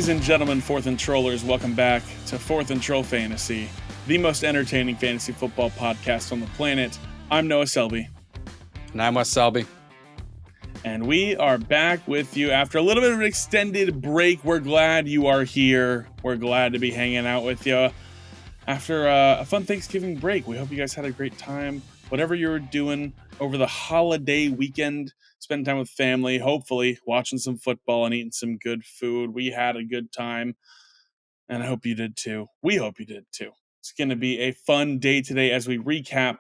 Ladies and gentlemen, Fourth and Trollers, welcome back to Fourth and Troll Fantasy, the most entertaining fantasy football podcast on the planet. I'm Noah Selby. And I'm Wes Selby. And we are back with you after a little bit of an extended break. We're glad you are here. We're glad to be hanging out with you after a fun Thanksgiving break. We hope you guys had a great time. Whatever you were doing over the holiday weekend, spending time with family, hopefully watching some football and eating some good food. We had a good time, and I hope you did too. We hope you did too. It's going to be a fun day today as we recap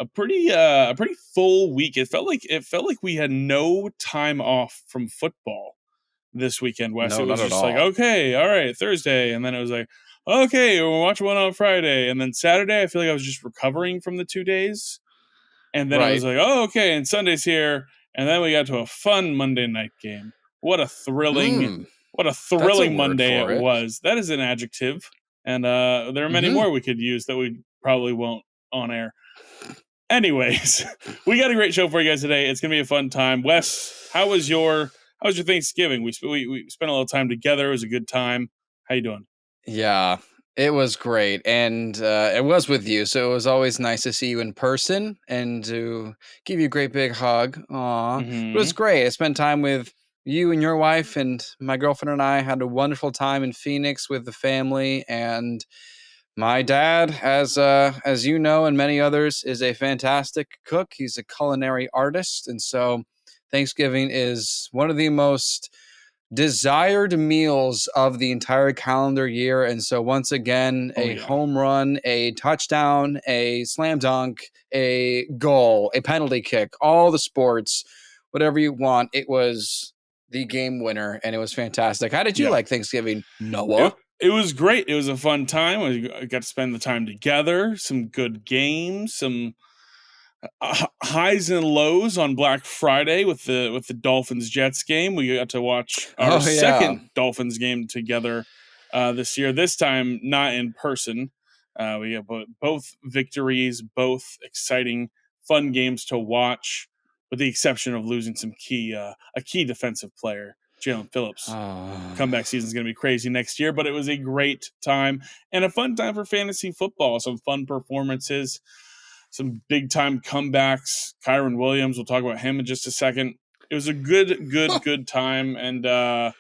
a pretty full week. It felt like we had no time off from football this weekend, Wes. No, It was not at just like, all. okay, all right, Thursday, and then it was like, okay, we'll watch one on Friday, and then Saturday, I feel like I was just recovering from the 2 days, and then it was like, oh, okay, and Sunday's here, and then we got to a fun Monday night game. What a thrilling Monday it was. That is an adjective, and there are many more we could use that we probably won't on air. Anyways, we got a great show for you guys today. It's gonna be a fun time. Wes, how was your Thanksgiving? We spent a little time together. It was a good time. How you doing? Yeah, it was great. And it was with you. So it was always nice to see you in person and to give you a great big hug. Aw. But it was great. I spent time with you and your wife, and my girlfriend and I had a wonderful time in Phoenix with the family. And my dad, as you know, and many others, is a fantastic cook. He's a culinary artist. And so Thanksgiving is one of the most desired meals of the entire calendar year. And so once again, home run, a touchdown, a slam dunk, a goal, a penalty kick, all the sports, whatever you want. It was the game winner, and it was fantastic. How did you like Thanksgiving, Noah? It was great. It was a fun time. We got to spend the time together, some good games, some highs and lows on Black Friday with the Dolphins Jets game. We got to watch our second Dolphins game together this year. This time not in person. We got both victories, both exciting, fun games to watch, with the exception of losing some a key defensive player, Jalen Phillips. Comeback season is going to be crazy next year, but it was a great time and a fun time for fantasy football. Some fun performances. Some big time comebacks. Kyron Williams, we'll talk about him in just a second. It was a good time, and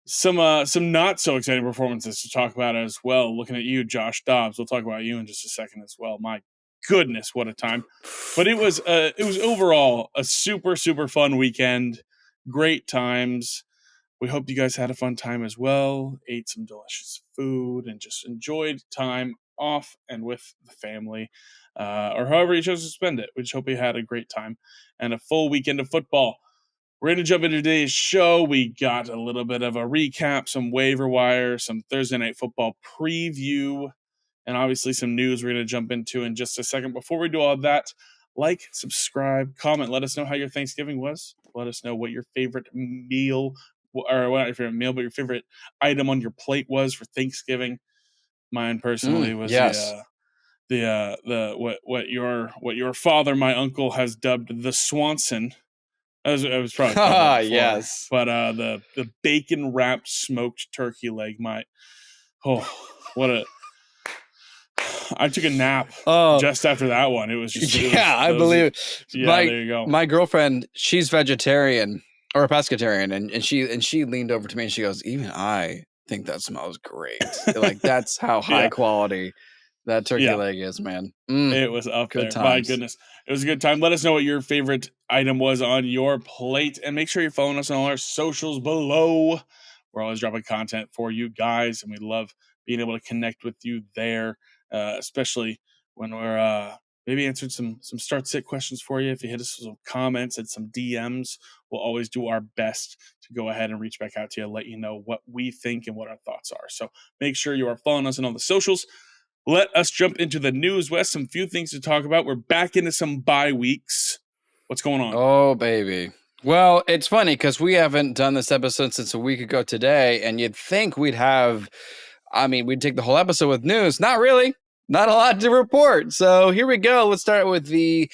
some not so exciting performances to talk about as well. Looking at you, Josh Dobbs. We'll talk about you in just a second as well. My goodness, what a time! But it was overall a super fun weekend. Great times. We hope you guys had a fun time as well. Ate some delicious food and just enjoyed time off and with the family. Or however you chose to spend it. We just hope you had a great time and a full weekend of football. We're going to jump into today's show. We got a little bit of a recap, some waiver wire, some Thursday Night Football preview, and obviously some news we're going to jump into in just a second. Before we do all that, like, subscribe, comment. Let us know how your Thanksgiving was. Let us know what your favorite meal, or not your favorite meal, but your favorite item on your plate was for Thanksgiving. Mine personally was what your father, my uncle, has dubbed the Swanson. I was probably that before, but the bacon wrapped smoked turkey leg. I took a nap just after that one. It was just I believe it. Yeah, there you go. My girlfriend, she's vegetarian or a pescatarian, and she leaned over to me and she goes, "Even I think that smells great." Like, that's how high quality that turkey leg is, man. It was up there. Times. My goodness. It was a good time. Let us know what your favorite item was on your plate. And make sure you're following us on all our socials below. We're always dropping content for you guys, and we love being able to connect with you there, especially when we're maybe answering some start-sit questions for you. If you hit us with some comments and some DMs, we'll always do our best to go ahead and reach back out to you and let you know what we think and what our thoughts are. So make sure you are following us on all the socials. Let us jump into the news, Wes. Some few things to talk about. We're back into some bye weeks. What's going on? Oh, baby. Well, it's funny because we haven't done this episode since a week ago today, and you'd think we'd take the whole episode with news. Not really. Not a lot to report. So here we go. Let's start with the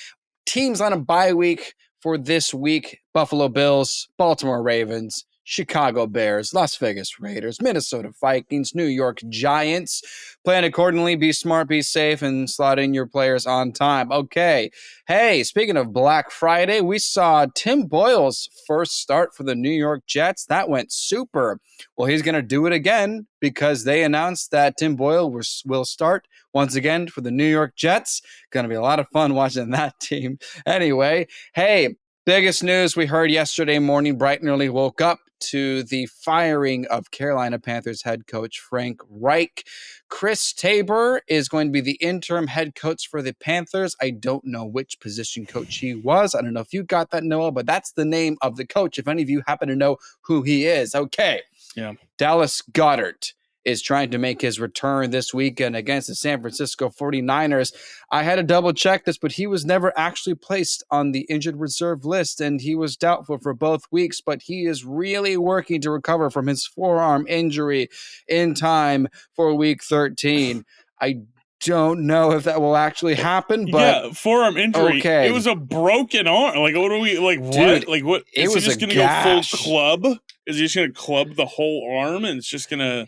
teams on a bye week for this week. Buffalo Bills, Baltimore Ravens, Chicago Bears, Las Vegas Raiders, Minnesota Vikings, New York Giants. Plan accordingly, be smart, be safe, and slot in your players on time. Okay. Hey, speaking of Black Friday, we saw Tim Boyle's first start for the New York Jets. That went super. Well, he's going to do it again because they announced that Tim Boyle will start once again for the New York Jets. Going to be a lot of fun watching that team. Anyway, hey, biggest news we heard yesterday morning, bright and early, woke up to the firing of Carolina Panthers head coach Frank Reich. Chris Tabor is going to be the interim head coach for the Panthers. I don't know which position coach he was. I don't know if you got that, Noah, but that's the name of the coach. If any of you happen to know who he is. Okay. Yeah. Dallas Goedert is trying to make his return this weekend against the San Francisco 49ers. I had to double check this, but he was never actually placed on the injured reserve list, and he was doubtful for both weeks, but he is really working to recover from his forearm injury in time for week 13. I don't know if that will actually happen, but yeah, forearm injury. okay. It was a broken arm. Like, what are we like? What? Dude, like, what? Is he just going to go full club? Is he just going to club the whole arm and it's just going to?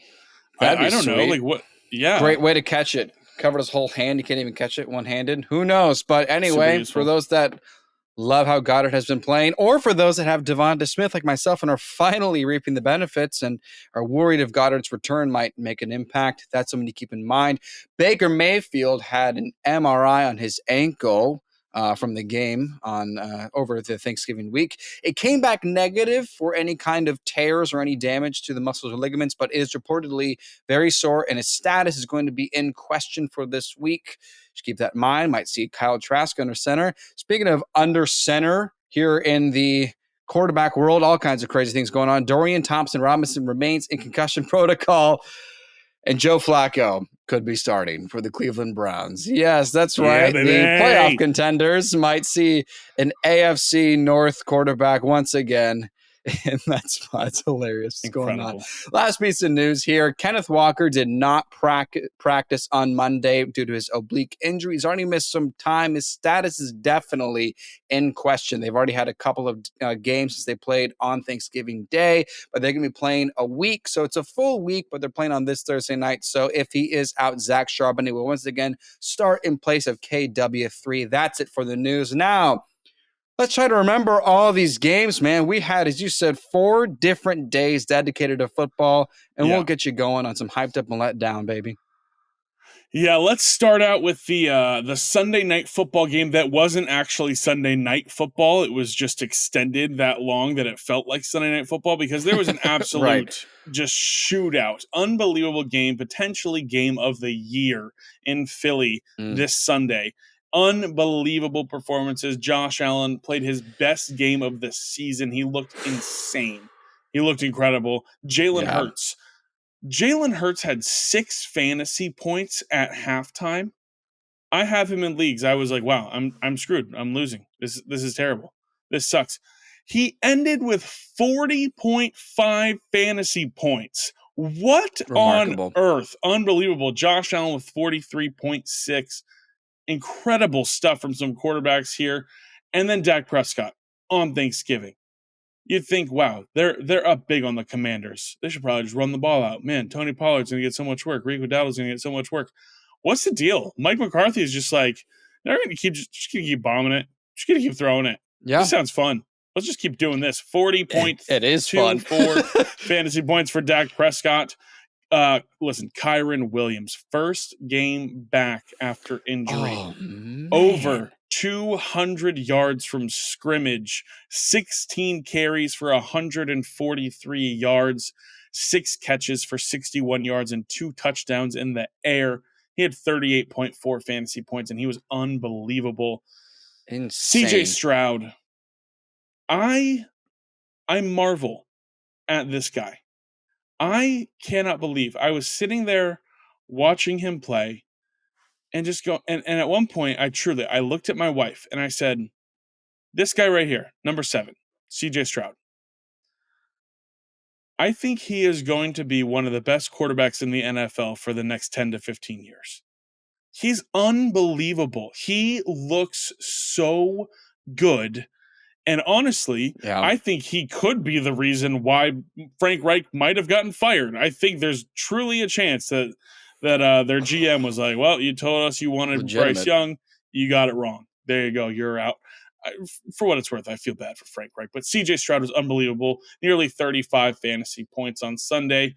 I don't know. Like, what? Yeah, great way to catch it. Covered his whole hand. You can't even catch it one-handed. Who knows? But anyway, for those that love how Goddard has been playing, or for those that have Devonta Smith like myself and are finally reaping the benefits and are worried if Goddard's return might make an impact, that's something to keep in mind. Baker Mayfield had an MRI on his ankle from the game on over the Thanksgiving week. It came back negative for any kind of tears or any damage to the muscles or ligaments, but is reportedly very sore, and his status is going to be in question for this week. Just keep that in mind. Might see Kyle Trask under center. Speaking of under center here in the quarterback world, all kinds of crazy things going on. Dorian Thompson-Robinson remains in concussion protocol, and Joe Flacco could be starting for the Cleveland Browns. Yes, that's right. Yeah, the playoff contenders might see an AFC North quarterback once again in that spot. It's hilarious. What's going on? Last piece of news here. Kenneth Walker did not practice on Monday due to his oblique injury. He's already missed some time. His status is definitely in question. They've already had a couple of games since they played on Thanksgiving Day, but they're going to be playing a week. So it's a full week, but they're playing on this Thursday night. So if he is out, Zach Charbonnet will once again start in place of KW3. That's it for the news. Now, let's try to remember all these games, man. We had, as you said, 4 different days dedicated to football, and we'll get you going on some hyped up and let down, baby. Yeah, let's start out with the Sunday night football game that wasn't actually Sunday night football. It was just extended that long that it felt like Sunday night football because there was an absolute just shootout, unbelievable game, potentially game of the year in Philly this Sunday. Unbelievable performances. Josh Allen played his best game of the season. He looked insane. He looked incredible. Jalen Hurts had 6 fantasy points at halftime. I have him in leagues. I was like, wow, I'm screwed. I'm losing. This is terrible. This sucks. He ended with 40.5 fantasy points. What on earth? Unbelievable. Josh Allen with 43.6. Incredible stuff from some quarterbacks here. And then Dak Prescott on Thanksgiving. You'd think, wow, they're up big on the Commanders. They should probably just run the ball out. Man, Tony Pollard's going to get so much work. Rico Dowdle's going to get so much work. What's the deal? Mike McCarthy is just like, they're going to keep bombing it. Just going to keep throwing it. Yeah. This sounds fun. Let's just keep doing this. 40.24 fantasy points for Dak Prescott. Listen, Kyron Williams, first game back after injury. Over 200 yards from scrimmage, 16 carries for 143 yards, 6 catches for 61 yards, and 2 touchdowns in the air. He had 38.4 fantasy points, and he was unbelievable. Insane. CJ Stroud. I marvel at this guy. I cannot believe I was sitting there watching him play and just go. And at one point, I looked at my wife and I said, this guy right here, number 7, CJ Stroud. I think he is going to be one of the best quarterbacks in the NFL for the next 10 to 15 years. He's unbelievable. He looks so good. And honestly, Yeah. I think he could be the reason why Frank Reich might have gotten fired. I think there's truly a chance that their GM was like, "Well, you told us you wanted Bryce Legitimate. Young, you got it wrong. There you go, you're out." For what it's worth, I feel bad for Frank Reich, but CJ Stroud was unbelievable. Nearly 35 fantasy points on Sunday.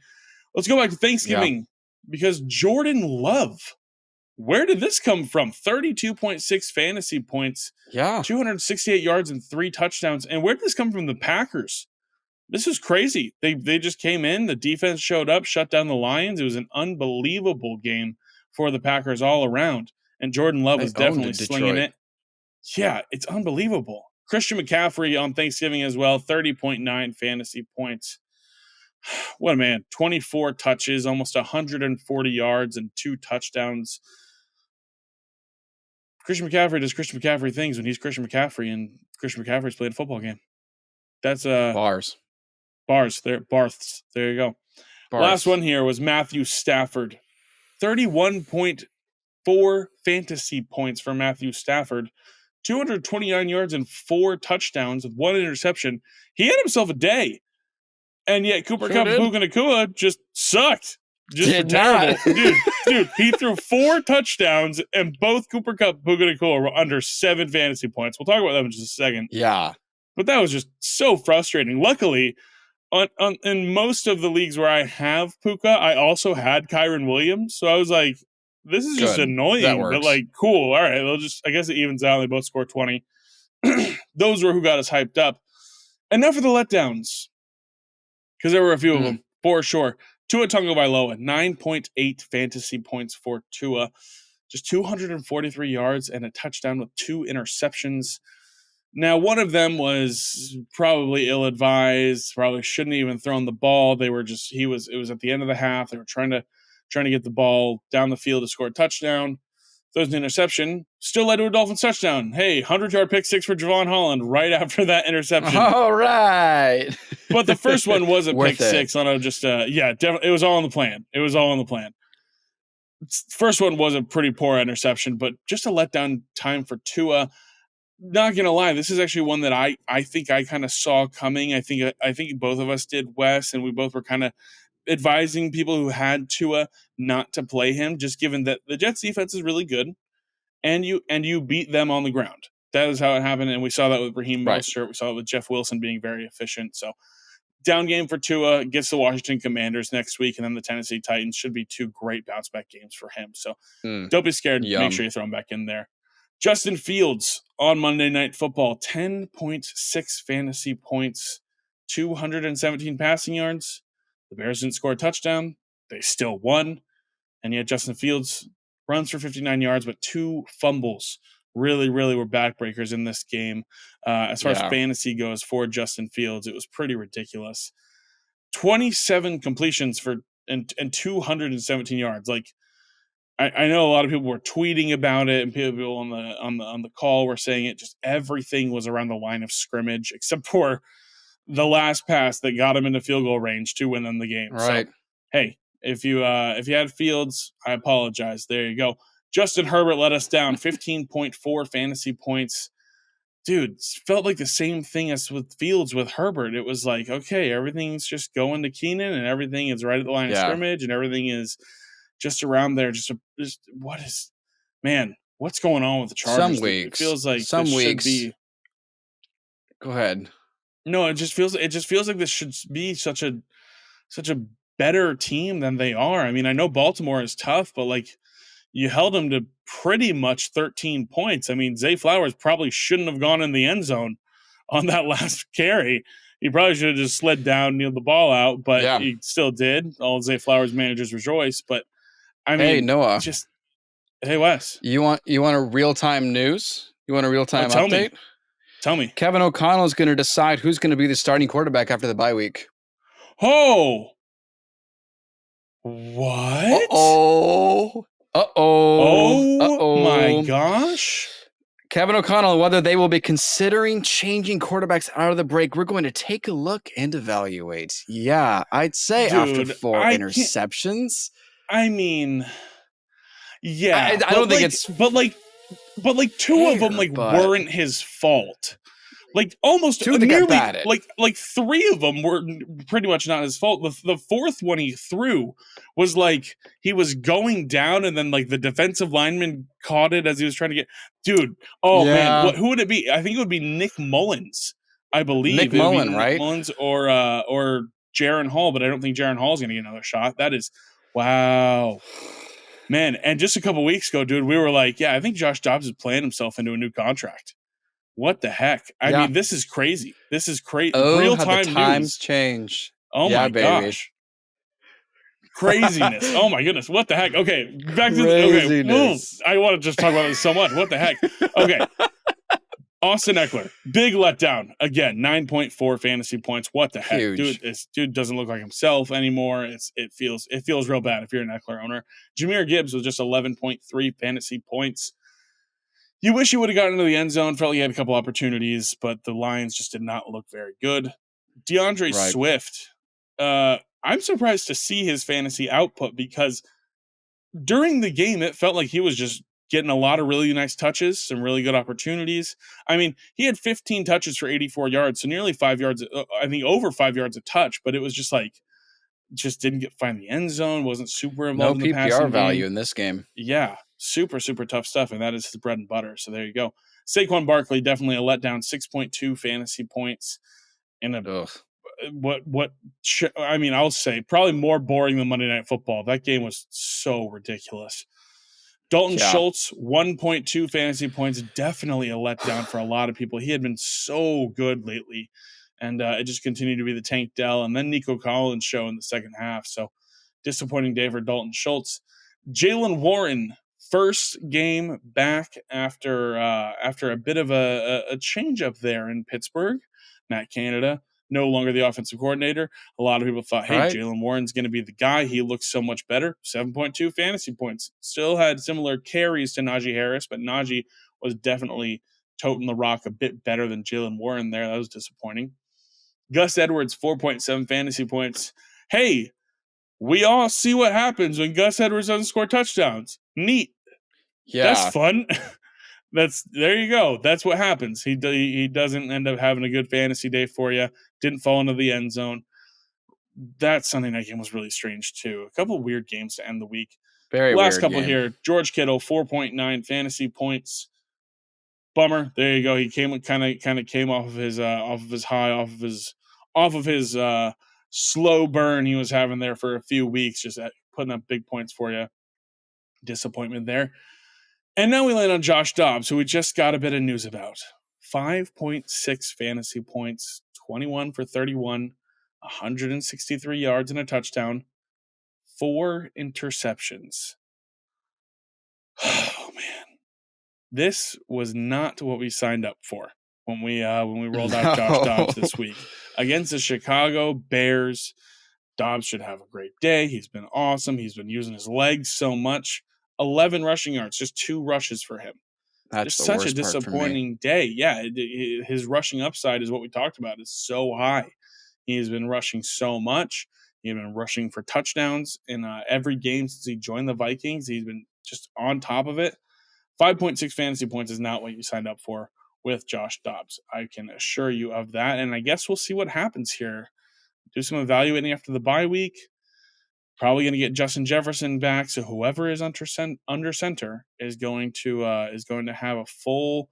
Let's go back to Thanksgiving because Jordan Love. Where did this come from? 32.6 fantasy points, Yeah. 268 yards, and 3 touchdowns. And where did this come from? The Packers. This is crazy. They just came in. The defense showed up, shut down the Lions. It was an unbelievable game for the Packers all around. And Jordan Love They was definitely owned slinging Detroit. it. Yeah, it's unbelievable. Christian McCaffrey on Thanksgiving as well, 30.9 fantasy points. What a man. 24 touches, almost 140 yards, and 2 touchdowns. Christian McCaffrey does Christian McCaffrey things when he's Christian McCaffrey, and Christian McCaffrey's playing a football game. That's Bars. there, Barths. There you go. Bars. Last one here was Matthew Stafford. 31.4 fantasy points for Matthew Stafford. 229 yards and 4 touchdowns with 1 interception. He had himself a day. And yet Cooper Kupp and Puka Nacua just sucked. Just terrible. Dude, he threw 4 touchdowns, and both Cooper Kupp and Puka Nacua were under 7 fantasy points. We'll talk about them in just a second. Yeah. But that was just so frustrating. Luckily, in most of the leagues where I have Puka, I also had Kyron Williams. So I was like, this is just annoying, but like, cool. All right, I guess it evens out. They both score 20. Those were who got us hyped up. Enough of the letdowns, because there were a few of them, for sure. Tua Tagovailoa, 9.8 fantasy points for Tua. Just 243 yards and a touchdown with 2 interceptions. Now, one of them was probably ill-advised, probably shouldn't even thrown the ball. It was at the end of the half. They were trying to get the ball down the field to score a touchdown. Throws an interception, still led to a Dolphins touchdown. Hey, 100-yard pick 6 for Javon Holland right after that interception. All right. But the first one was a pick 6 on definitely, it was all in the plan. It was all in the plan. First one was a pretty poor interception, but just a letdown time for Tua. Not gonna lie, this is actually one that I think I kind of saw coming. I think both of us did, Wes, and we both were kind of advising people who had Tua not to play him, just given that the Jets defense is really good, and you beat them on the ground. That is how it happened, and we saw that with Raheem Mostert. We saw it with Jeff Wilson being very efficient. So down game for Tua, gets the Washington Commanders next week, and then the Tennessee Titans. Should be 2 great bounce back games for him. So don't be scared. Make sure you throw him back in there. Justin Fields on Monday Night Football, 10.6 fantasy points, 217 passing yards. The Bears didn't score a touchdown. They still won. And yet Justin Fields runs for 59 yards, but 2 fumbles. Really, really were backbreakers in this game. As far as fantasy goes for Justin Fields, it was pretty ridiculous. 27 completions and 217 yards. Like, I know a lot of people were tweeting about it, and people on the call were saying it. Just everything was around the line of scrimmage, except for the last pass that got him into field goal range to win them the game. Right. So, hey, if you had Fields, I apologize. There you go. Justin Herbert let us down, 15.4 fantasy points. Dude, felt like the same thing as with Fields with Herbert. It was like, okay, everything's just going to Keenan, and everything is right at the line of scrimmage, and everything is just around there. What's going on with the Chargers? Some weeks. It feels like some weeks. Should be. Go ahead. No, it just feels like this should be such a better team than they are. I mean, I know Baltimore is tough, but like, you held them to pretty much 13 points. I mean, Zay Flowers probably shouldn't have gone in the end zone on that last carry. He probably should have just slid down, kneeled the ball out, but he still did. All Zay Flowers managers rejoice. But I mean, hey Noah, hey Wes, you want a real time news? You want a real time update? Tell me. Kevin O'Connell is going to decide who's going to be the starting quarterback after the bye week. Oh, what? Oh my gosh. Kevin O'Connell, whether they will be considering changing quarterbacks out of the break, we're going to take a look and evaluate. Yeah, I'd say after 4 interceptions. I mean, yeah. I don't think it's... But 2 of them weren't his fault. Like almost Two that got nearly batted. like three of them were pretty much not his fault. The fourth one he threw was like he was going down and then like the defensive lineman caught it as he was trying to get dude. Oh man, Yeah. who would it be? I think it would be Nick Mullins. I Nick believe it would be Mullen, Nick right? Mullins or Jaron Hall, but I don't think Jaron Hall's going to get another shot. That is wow. Man, and just a couple weeks ago, dude, we were like, yeah, I think Josh Dobbs is playing himself into a new contract. What the heck? I Yeah. mean, this is crazy. This is crazy. Oh, Real how the time times news. change. Oh Yeah, my baby. gosh. Craziness. Oh my goodness. What the heck? Okay, back to Craziness. I want to just talk about this so much. What the heck? Okay. Austin Eckler, big letdown. Again, 9.4 fantasy points. What the heck? Huge. This dude doesn't look like himself anymore. It feels real bad if you're an Eckler owner. Jameer Gibbs was just 11.3 fantasy points. You wish you would have gotten into the end zone. Felt like he had a couple opportunities, but the Lions just did not look very good. DeAndre Right. Swift. I'm surprised to see his fantasy output because during the game, it felt like he was just getting a lot of really nice touches, some really good opportunities. I mean, he had 15 touches for 84 yards, so nearly 5 yards, I think over 5 yards a touch, but it was just like, just didn't find the end zone, wasn't super No involved in the PPR passing value game. in this game. Yeah, super, super tough stuff, and that is his bread and butter. So there you go. Saquon Barkley, definitely a letdown, 6.2 fantasy points in a Ugh. I mean, I'll say probably more boring than Monday Night Football. That game was so ridiculous. Dalton Yeah. Schultz, 1.2 fantasy points, definitely a letdown for a lot of people. He had been so good lately, and it just continued to be the Tank Dell and then Nico Collins show in the second half. So disappointing day for Dalton Schultz. Jaylen Warren, first game back after a bit of a change up there in Pittsburgh. Matt Canada, no longer the offensive coordinator. A lot of people thought, hey, Right. Jaylen Warren's going to be the guy. He looks so much better. 7.2 fantasy points. Still had similar carries to Najee Harris, but Najee was definitely toting the rock a bit better than Jaylen Warren there. That was disappointing. Gus Edwards, 4.7 fantasy points. Hey, we all see what happens when Gus Edwards doesn't score touchdowns. Neat. Yeah. That's fun. There you go. That's what happens. He doesn't end up having a good fantasy day for you. Didn't fall into the end zone. That Sunday night game was really strange too. A couple weird games to end the week. Very Last weird couple game. here. George Kittle, 4.9 fantasy points. Bummer. There you go. He came off of his high, off of his slow burn he was having there for a few weeks, just putting up big points for you. Disappointment there. And now we land on Josh Dobbs, who we just got a bit of news about. 5.6 fantasy points, 21 for 31, 163 yards and a touchdown, 4 interceptions. Oh man, this was not what we signed up for when we rolled out Josh Dobbs this week against the Chicago Bears. Dobbs should have a great day. He's been awesome. He's been using his legs so much. 11 rushing yards, just 2 rushes for him. That's Just the such a worst part for me. disappointing day. Yeah, his rushing upside is what we talked about. Is so high. He's been rushing so much. He's been rushing for touchdowns in every game since he joined the Vikings. He's been just on top of it. 5.6 fantasy points is not what you signed up for with Josh Dobbs. I can assure you of that. And I guess we'll see what happens here. Do some evaluating after the bye week. Probably going to get Justin Jefferson back, so whoever is under center is going to have a full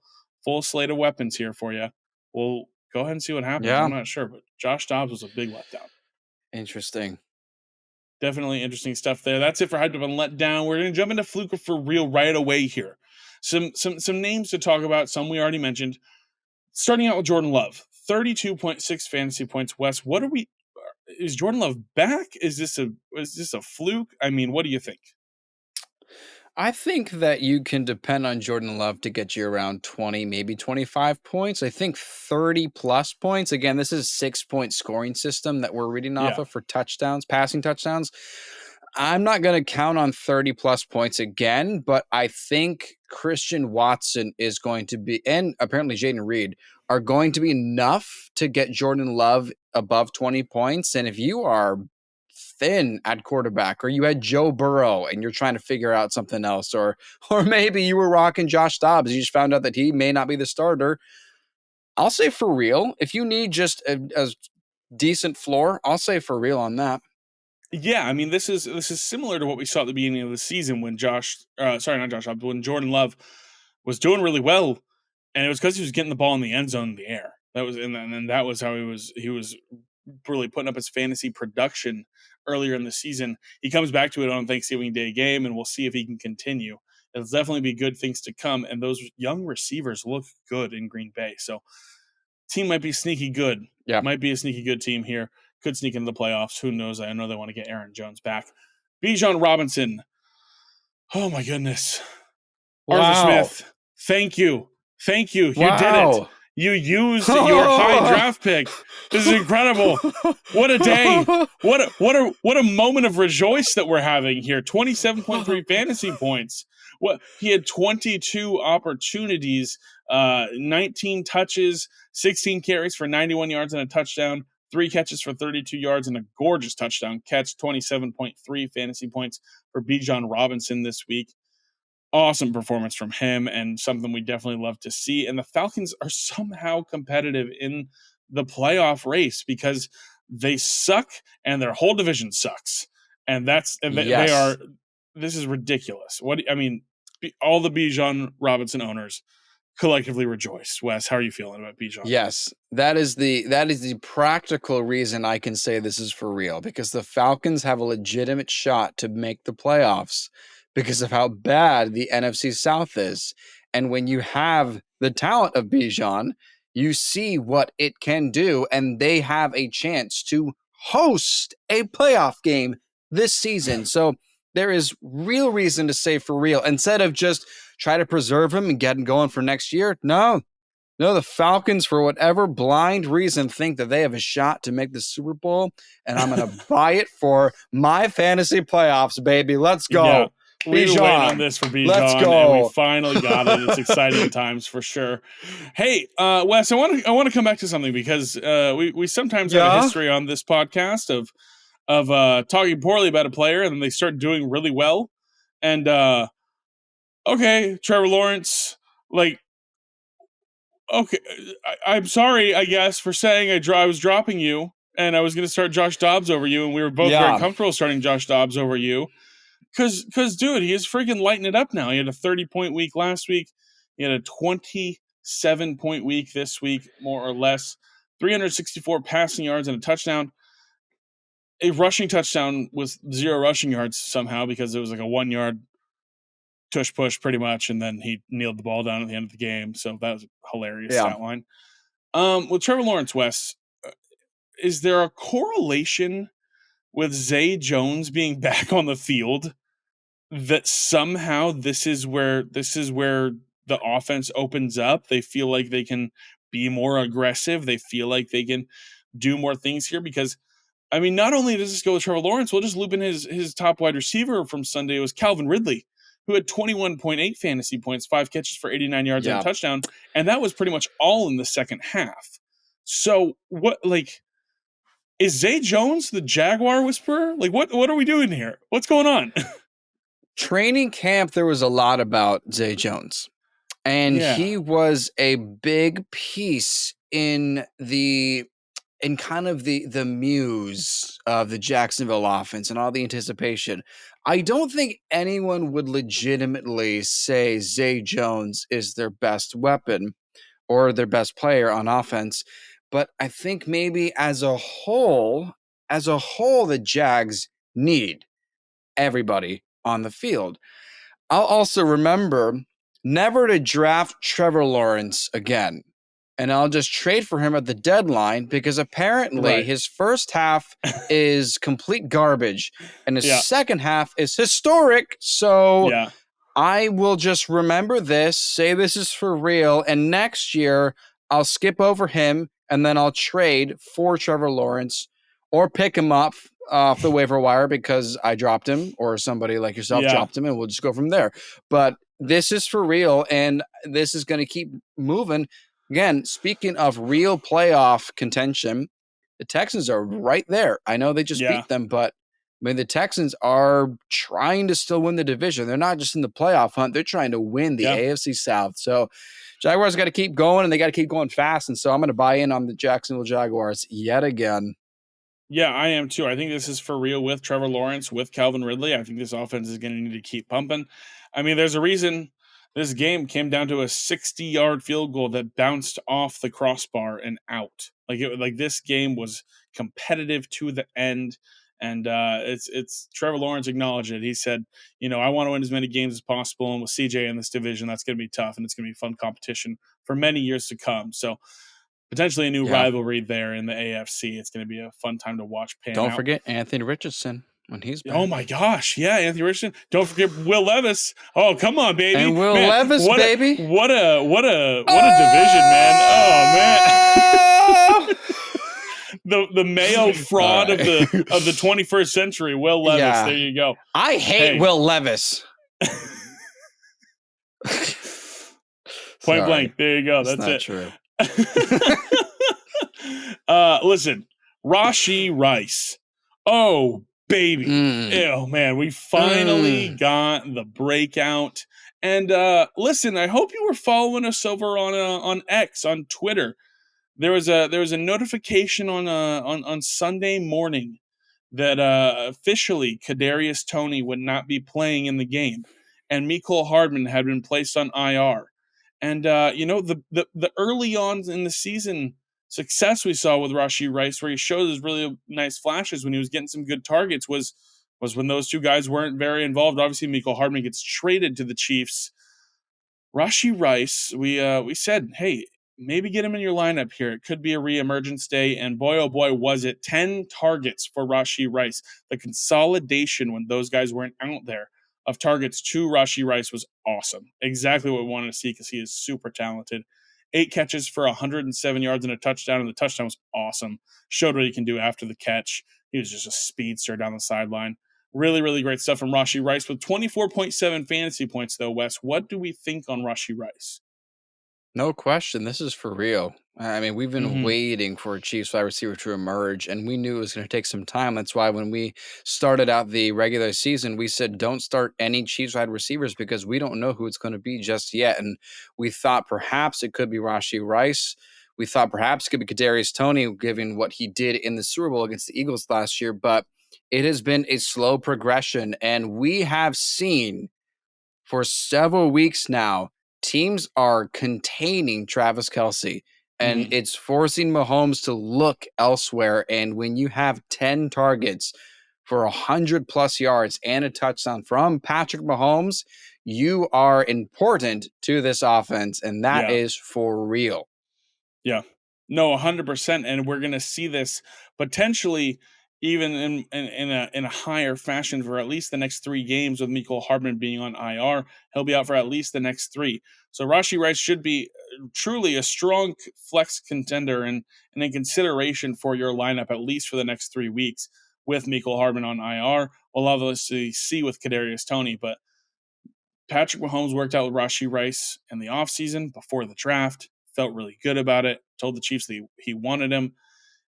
slate of weapons here for you. We'll go ahead and see what happens. Yeah. I'm not sure, but Josh Dobbs was a big letdown. Interesting. Definitely interesting stuff there. That's it for hyped up and let down. We're going to jump into Fluker for real right away here. Some names to talk about. Some we already mentioned. Starting out with Jordan Love, 32.6 fantasy points. Wes, is Jordan Love back? Is this a fluke? I mean, what do you think? I think that you can depend on Jordan Love to get you around 20, maybe 25 points. I think 30 plus points. Again, this is a 6-point scoring system that we're reading off of for touchdowns, passing touchdowns. I'm not going to count on 30 plus points again, but I think Christian Watson is going to be, and apparently Jaden Reed, are going to be enough to get Jordan Love above 20 points. And if you are thin at quarterback, or you had Joe Burrow and you're trying to figure out something else, or maybe you were rocking Josh Dobbs and you just found out that he may not be the starter, I'll say for real. If you need just a decent floor, I'll say for real on that. Yeah, I mean this is similar to what we saw at the beginning of the season when not Josh, when Jordan Love was doing really well, and it was because he was getting the ball in the end zone in the air. That was and then that was how he was really putting up his fantasy production earlier in the season. He comes back to it on Thanksgiving Day game, and we'll see if he can continue. It'll definitely be good things to come, and those young receivers look good in Green Bay. So team might be sneaky good. Yeah. Might be a sneaky good team here. Could sneak into the playoffs. Who knows? I know they want to get Aaron Jones back. Bijan Robinson. Oh my goodness. Arthur Wow. Smith. Thank you. Thank you. You did it. Wow. You used your high draft pick. This is incredible. What a day. What a moment of rejoice that we're having here. 27.3 fantasy points. What he had 22 opportunities, 19 touches, 16 carries for 91 yards and a touchdown, 3 catches for 32 yards and a gorgeous touchdown catch. 27.3 fantasy points for Bijan Robinson this week. Awesome performance from him and something we definitely love to see. And the Falcons are somehow competitive in the playoff race because they suck and their whole division sucks. And they are. Yes. This is ridiculous. All the Bijan Robinson owners collectively rejoice. Wes, how are you feeling about Bijan? Yes, that is the practical reason I can say this is for real, because the Falcons have a legitimate shot to make the playoffs because of how bad the NFC South is. And when you have the talent of Bijan, you see what it can do, and they have a chance to host a playoff game this season. So there is real reason to say for real, instead of just try to preserve him and get him going for next year. No, the Falcons, for whatever blind reason, think that they have a shot to make the Super Bowl, and I'm going to buy it for my fantasy playoffs, baby. Let's go. Yeah. We were Bijan. waiting on this for Bijan, Let's go. and we finally got it. It's exciting times for sure. Hey, Wes, I want to come back to something because we sometimes have a history on this podcast of talking poorly about a player and then they start doing really well. And okay, Trevor Lawrence, like, okay, I'm sorry, I guess, for saying I was dropping you and I was going to start Josh Dobbs over you, and we were both very comfortable starting Josh Dobbs over you. Because, dude, he is freaking lighting it up now. He had a 30-point week last week. He had a 27-point week this week, more or less. 364 passing yards and a touchdown. A rushing touchdown with 0 rushing yards somehow because it was like a 1-yard tush push pretty much, and then he kneeled the ball down at the end of the game. So that was a hilarious stat line. With Trevor Lawrence, West, is there a correlation with Zay Jones being back on the field that somehow this is where the offense opens up? They feel like they can be more aggressive. They feel like they can do more things here because, I mean, not only does this go with Trevor Lawrence, we'll just loop in his top wide receiver from Sunday. It was Calvin Ridley, who had 21.8 fantasy points, 5 catches for 89 yards and a touchdown, and that was pretty much all in the second half. So is Zay Jones the Jaguar whisperer? Like, what are we doing here? What's going on? Training camp, there was a lot about Zay Jones, and he was a big piece in kind of the muse of the Jacksonville offense and all the anticipation. I don't think anyone would legitimately say Zay Jones is their best weapon or their best player on offense, but I think maybe as a whole, the Jags need everybody on the field. I'll also remember never to draft Trevor Lawrence again. And I'll just trade for him at the deadline because apparently his first half is complete garbage and his second half is historic. So I will just remember this, say this is for real, and next year I'll skip over him and then I'll trade for Trevor Lawrence or pick him up off the waiver wire because I dropped him or somebody like yourself dropped him, and we'll just go from there. But this is for real, and this is going to keep moving. Again, speaking of real playoff contention, the Texans are right there. I know they just beat them, but mean, the Texans are trying to still win the division. They're not just in the playoff hunt. They're trying to win the Yeah. AFC South. So Jaguars got to keep going, and they got to keep going fast. And so I'm going to buy in on the Jacksonville Jaguars yet again. Yeah, I am too. I think this is for real with Trevor Lawrence, with Calvin Ridley. I think this offense is going to need to keep pumping. I mean, there's a reason this game came down to a 60-yard field goal that bounced off the crossbar and out. Like this game was competitive to the end, and it's Trevor Lawrence acknowledged it. He said, I want to win as many games as possible, and with CJ in this division, that's going to be tough, and it's going to be fun competition for many years to come. So potentially a new rivalry there in the AFC. It's going to be a fun time to watch pan out. Don't forget Anthony Richardson when he's back. Oh my gosh. Yeah, Anthony Richardson. Don't forget Will Levis. Oh, come on, baby. And Will Levis, baby. What a division, man. Oh man. the Mayo fraud of the 21st century, Will Levis. Yeah. There you go. I hate Will Levis. Point blank. There you go. That's not it. True. Listen, Rashee Rice. Oh, baby. Oh, man. We finally got the breakout. And listen, I hope you were following us over on X, on Twitter. There was a notification on Sunday morning that officially Kadarius Toney would not be playing in the game, and Mecole Hardman had been placed on IR. And the early on in the season success we saw with Rashee Rice, where he showed his really nice flashes when he was getting some good targets, was when those two guys weren't very involved. Obviously, Mecole Hardman gets traded to the Chiefs. Rashee Rice, we said, hey, maybe get him in your lineup here. It could be a reemergence day, and boy, oh boy, was it. 10 targets for Rashee Rice. The consolidation when those guys weren't out there of targets to Rashee Rice was awesome. Exactly what we wanted to see because he is super talented. 8 catches for 107 yards and a touchdown, and the touchdown was awesome. Showed what he can do after the catch. He was just a speedster down the sideline. Really, really great stuff from Rashee Rice with 24.7 fantasy points, though, Wes. What do we think on Rashee Rice? No question. This is for real. I mean, we've been waiting for a Chiefs wide receiver to emerge, and we knew it was going to take some time. That's why when we started out the regular season, we said don't start any Chiefs wide receivers because we don't know who it's going to be just yet. And we thought perhaps it could be Rashee Rice. We thought perhaps it could be Kadarius Toney, given what he did in the Super Bowl against the Eagles last year. But it has been a slow progression, and we have seen for several weeks now, teams are containing Travis Kelce, and it's forcing Mahomes to look elsewhere. And when you have 10 targets for 100+ yards and a touchdown from Patrick Mahomes, you are important to this offense, and that is for real. Yeah. No, 100%. And we're going to see this potentially even in a higher fashion for at least the next 3 games with Mecole Hardman being on IR. He'll be out for at least the next 3. So Rashee Rice should be truly a strong flex contender and in consideration for your lineup, at least for the next 3 weeks with Mecole Hardman on IR. We'll obviously see with Kadarius Toney, but Patrick Mahomes worked out with Rashee Rice in the offseason before the draft, felt really good about it, told the Chiefs that he wanted him.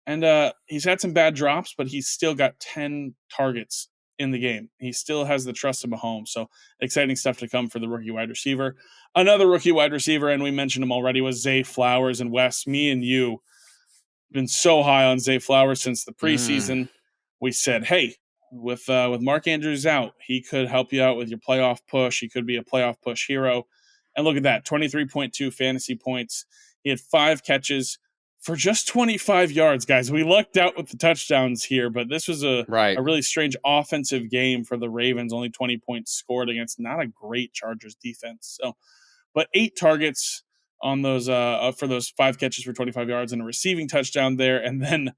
And he's had some bad drops, but he's still got 10 targets in the game. He still has the trust of Mahomes. So exciting stuff to come for the rookie wide receiver. Another rookie wide receiver, and we mentioned him already, was Zay Flowers. And Wes, me and you been so high on Zay Flowers since the preseason. We said, hey, with Mark Andrews out, he could help you out with your playoff push. He could be a playoff push hero. And look at that, 23.2 fantasy points. He had 5 catches for just 25 yards, guys. We lucked out with the touchdowns here, but this was a really strange offensive game for the Ravens. Only 20 points scored against not a great Chargers defense. So, but 8 targets on those for those 5 catches for 25 yards and a receiving touchdown there. And then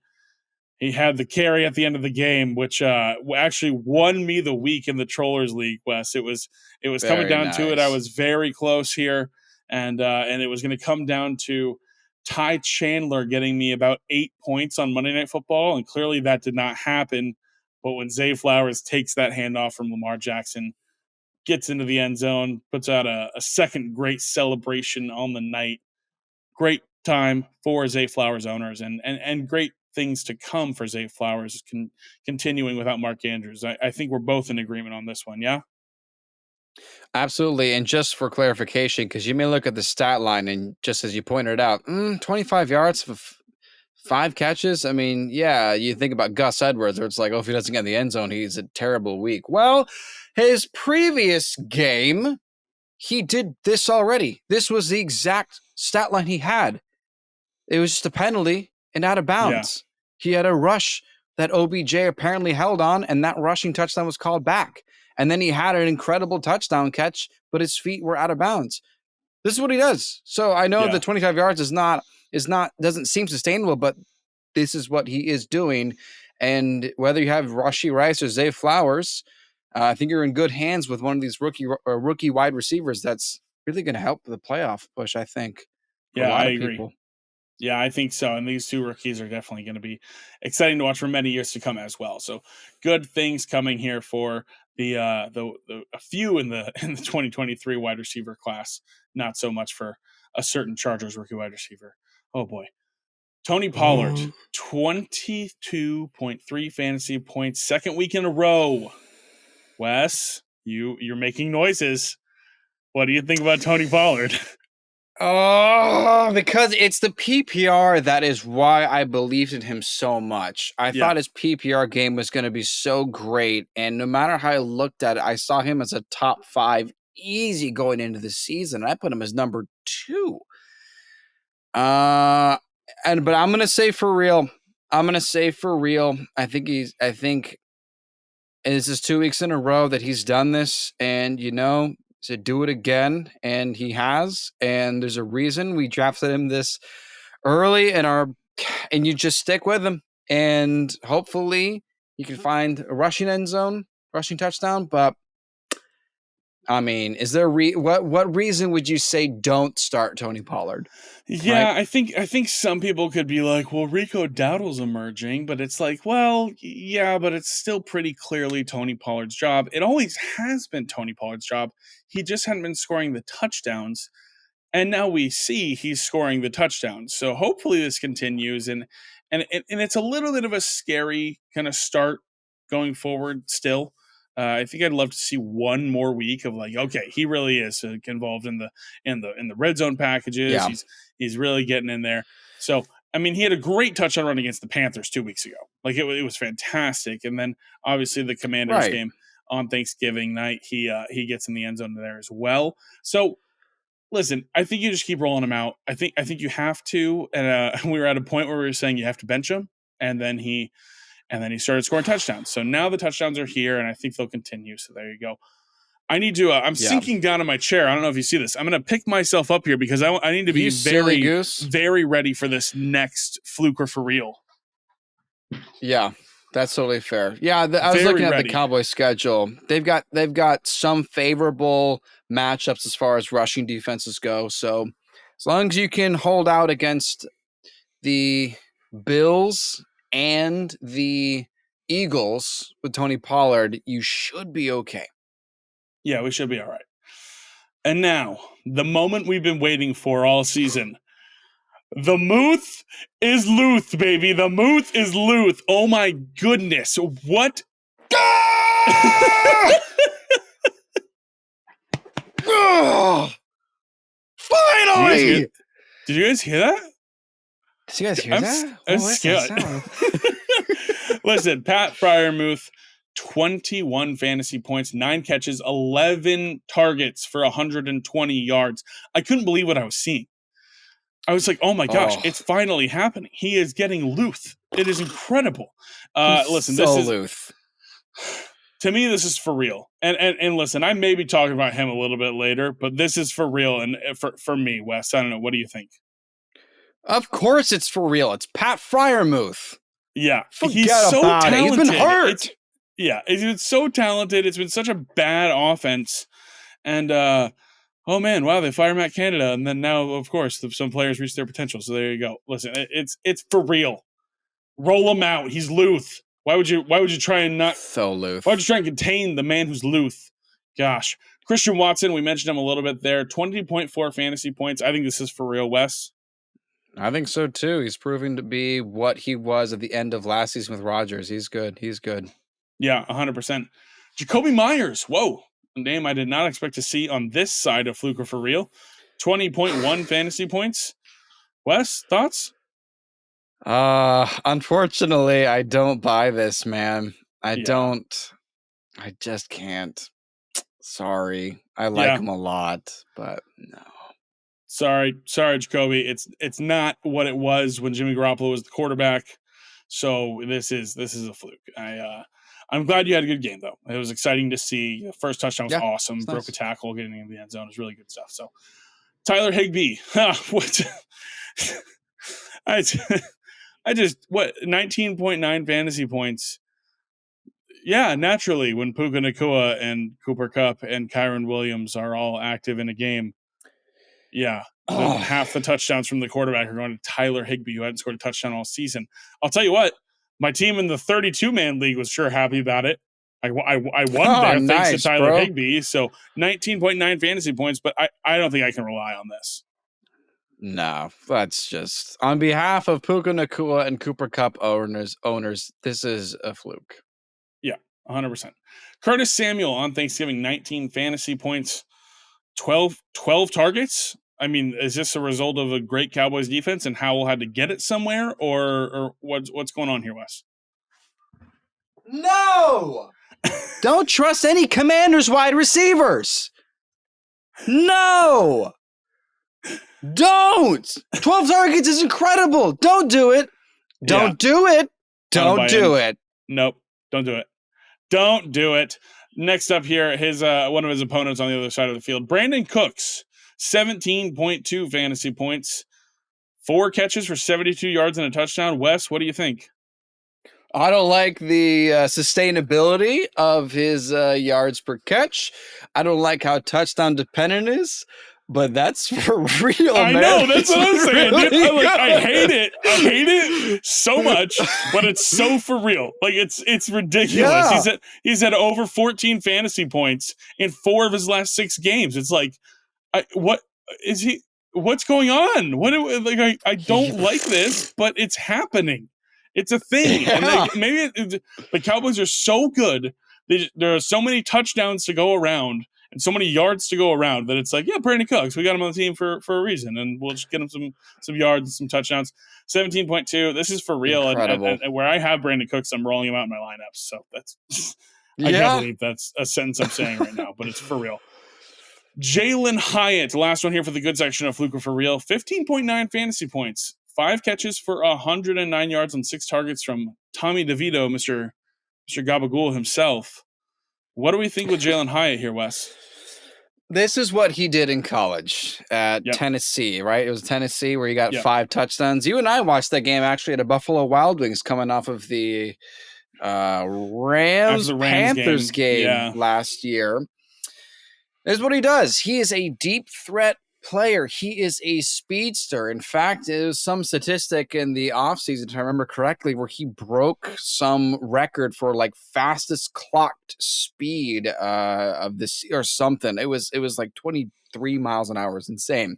he had the carry at the end of the game, which actually won me the week in the Trollers League, Wes. It was coming down to it. I was very close here, and it was going to come down to Ty Chandler getting me about 8 points on Monday Night Football, and clearly that did not happen. But when Zay Flowers takes that handoff from Lamar Jackson, gets into the end zone, puts out a second great celebration on the night. Great time for Zay Flowers owners and great things to come for Zay Flowers continuing without Mark Andrews. I think we're both in agreement on this one. Yeah. Absolutely. And just for clarification, because you may look at the stat line and just as you pointed out, 25 yards for 5 catches. I mean, yeah, you think about Gus Edwards, where it's like, oh, if he doesn't get in the end zone, he's a terrible week. Well, his previous game, he did this already. This was the exact stat line he had. It was just a penalty and out of Yeah. bounds. He had a rush that OBJ apparently held on, and that rushing touchdown was called back. And then he had an incredible touchdown catch, but his feet were out of bounds. This is what he does. So I know the 25 yards doesn't seem sustainable, but this is what he is doing. And whether you have Rashee Rice or Zay Flowers, I think you're in good hands with one of these rookie wide receivers that's really going to help the playoff push, I think, for a lot of agree. people. Yeah, I think so. And these two rookies are definitely going to be exciting to watch for many years to come as well. So good things coming here for the a few in the 2023 wide receiver class. Not so much for a certain Chargers rookie wide receiver. Oh boy. Tony Pollard, 22.3 fantasy points, second week in a row. Wes, you're making noises. What do you think about Tony Pollard? Oh, because it's the PPR that is why I believed in him so much. I thought his PPR game was going to be so great, and no matter how I looked at it, I saw him as a top 5 easy going into the season. I put him as number 2. But I'm gonna say for real. I think this is 2 weeks in a row that he's done this, and to do it again, and he has, and there's a reason we drafted him this early and you just stick with him, and hopefully you can find a rushing touchdown. But I mean, is there what reason would you say don't start Tony Pollard? Yeah, right? I think some people could be like, well, Rico Dowdle's emerging, but it's like, well, yeah, but it's still pretty clearly Tony Pollard's job. It always has been Tony Pollard's job. He just hadn't been scoring the touchdowns. And now we see he's scoring the touchdowns. So hopefully this continues. And it's a little bit of a scary kind of start going forward still. I think I'd love to see one more week of like, okay, he really is involved in the red zone packages. Yeah. He's really getting in there. So I mean, he had a great touchdown run against the Panthers 2 weeks ago. Like it was fantastic. And then obviously the Commanders game on Thanksgiving night, he gets in the end zone there as well. So listen, I think you just keep rolling him out. I think you have to. And we were at a point where we were saying you have to bench him, and then he started scoring touchdowns. So now the touchdowns are here, and I think they'll continue. So there you go. I need to. I'm sinking down in my chair. I don't know if you see this. I'm going to pick myself up here because I need to be very ready for this next fluker for real. Yeah, that's totally fair. Yeah, I was looking at the Cowboys schedule. They've got some favorable matchups as far as rushing defenses go. So as long as you can hold out against the Bills and the Eagles with Tony Pollard, you should be okay. Yeah, we should be all right. And now, the moment we've been waiting for all season. The Muth is Luth, baby. The Muth is Luth. Oh my goodness. What? Finally! Did you guys hear that? Did you guys hear that? I'm scared. Listen, Pat Freiermuth, 21 fantasy points, 9 catches, 11 targets for 120 yards. I couldn't believe what I was seeing. I was like, oh my gosh, it's finally happening. He is getting Luth. It is incredible. Listen, this is Luth. To me, this is for real. And listen, I may be talking about him a little bit later, but this is for real. And for me, Wes, I don't know. What do you think? Of course it's for real. It's Pat Freiermuth. Yeah. He's so talented. He's been hurt. He's been so talented. It's been such a bad offense. And, oh man, wow, they fire Matt Canada. And then now, of course, some players reach their potential. So there you go. Listen, it's for real. Roll him out. He's Luth. Why would you try and not Luth? Why would you try and contain the man who's Luth? Gosh. Christian Watson, we mentioned him a little bit there. 20.4 fantasy points. I think this is for real, Wes. I think so too. He's proving to be what he was at the end of last season with Rodgers. He's good. He's good. Yeah, 100%. Jacoby Myers. Whoa. A name I did not expect to see on this side of Fluker for real. 20.1 fantasy points. Wes, thoughts? Unfortunately, I don't buy this, man. I Yeah. don't. I just can't. Sorry. I like him a lot, but no. Sorry, Jacoby. It's not what it was when Jimmy Garoppolo was the quarterback. So this is a fluke. I'm glad you had a good game though. It was exciting to see. The first touchdown was awesome. Broke a tackle, getting in the end zone. It was really good stuff. So Tyler Higbee. What? I just 19.9 fantasy points. Yeah, naturally, when Puka Nacua and Cooper Kupp and Kyron Williams are all active in a game, yeah, then half the touchdowns from the quarterback are going to Tyler Higbee, who hadn't scored a touchdown all season. I'll tell you what, my team in the 32-man league was sure happy about it. I won there thanks to Tyler Higbee. So 19.9 fantasy points, but I don't think I can rely on this. No, that's just on behalf of Puka Nacua and Cooper Kupp owners. This is a fluke. Yeah, 100%. Curtis Samuel on Thanksgiving, 19 fantasy points, 12 targets. I mean, is this a result of a great Cowboys defense and Howell had to get it somewhere, or what's going on here, Wes? No! Don't trust any Commanders wide receivers. No! Don't! 12 targets is incredible. Don't do it. Don't do it. Don't do it. Nope. Don't do it. Don't do it. Next up here, his one of his opponents on the other side of the field, Brandon Cooks, 17.2 fantasy points, 4 catches for 72 yards and a touchdown. Wes, what do you think? I don't like the sustainability of his yards per catch. I don't like how touchdown dependent is. But that's for real, man. I know, that's what I'm saying. Dude, I hate it. I hate it so much, but it's so for real. Like it's ridiculous. Yeah. He's had over 14 fantasy points in 4 of his last 6 games. It's like, what's going on? I don't like this, but it's happening. It's a thing. Yeah. And the Cowboys are so good. There are so many touchdowns to go around and so many yards to go around that it's like, yeah, Brandon Cooks, we got him on the team for a reason, and we'll just get him some yards and some touchdowns. 17.2. This is for real. And where I have Brandon Cooks, I'm rolling him out in my lineups. So that's I can't believe that's a sentence I'm saying right now, but it's for real. Jalen Hyatt, the last one here for the good section of Fluker for real. 15.9 fantasy points, 5 catches for 109 yards on 6 targets from Tommy DeVito, Mr. Gabagool himself. What do we think with Jalen Hyatt here, Wes? This is what he did in college at Tennessee, right? It was Tennessee where he got 5 touchdowns. You and I watched that game actually at a Buffalo Wild Wings coming off of the Rams-Panthers game last year. This is what he does. He is a deep threat player. He is a speedster. In fact, it was some statistic in the offseason, if I remember correctly, where he broke some record for like fastest clocked speed of this or something. It was like 23 miles an hour. It's insane.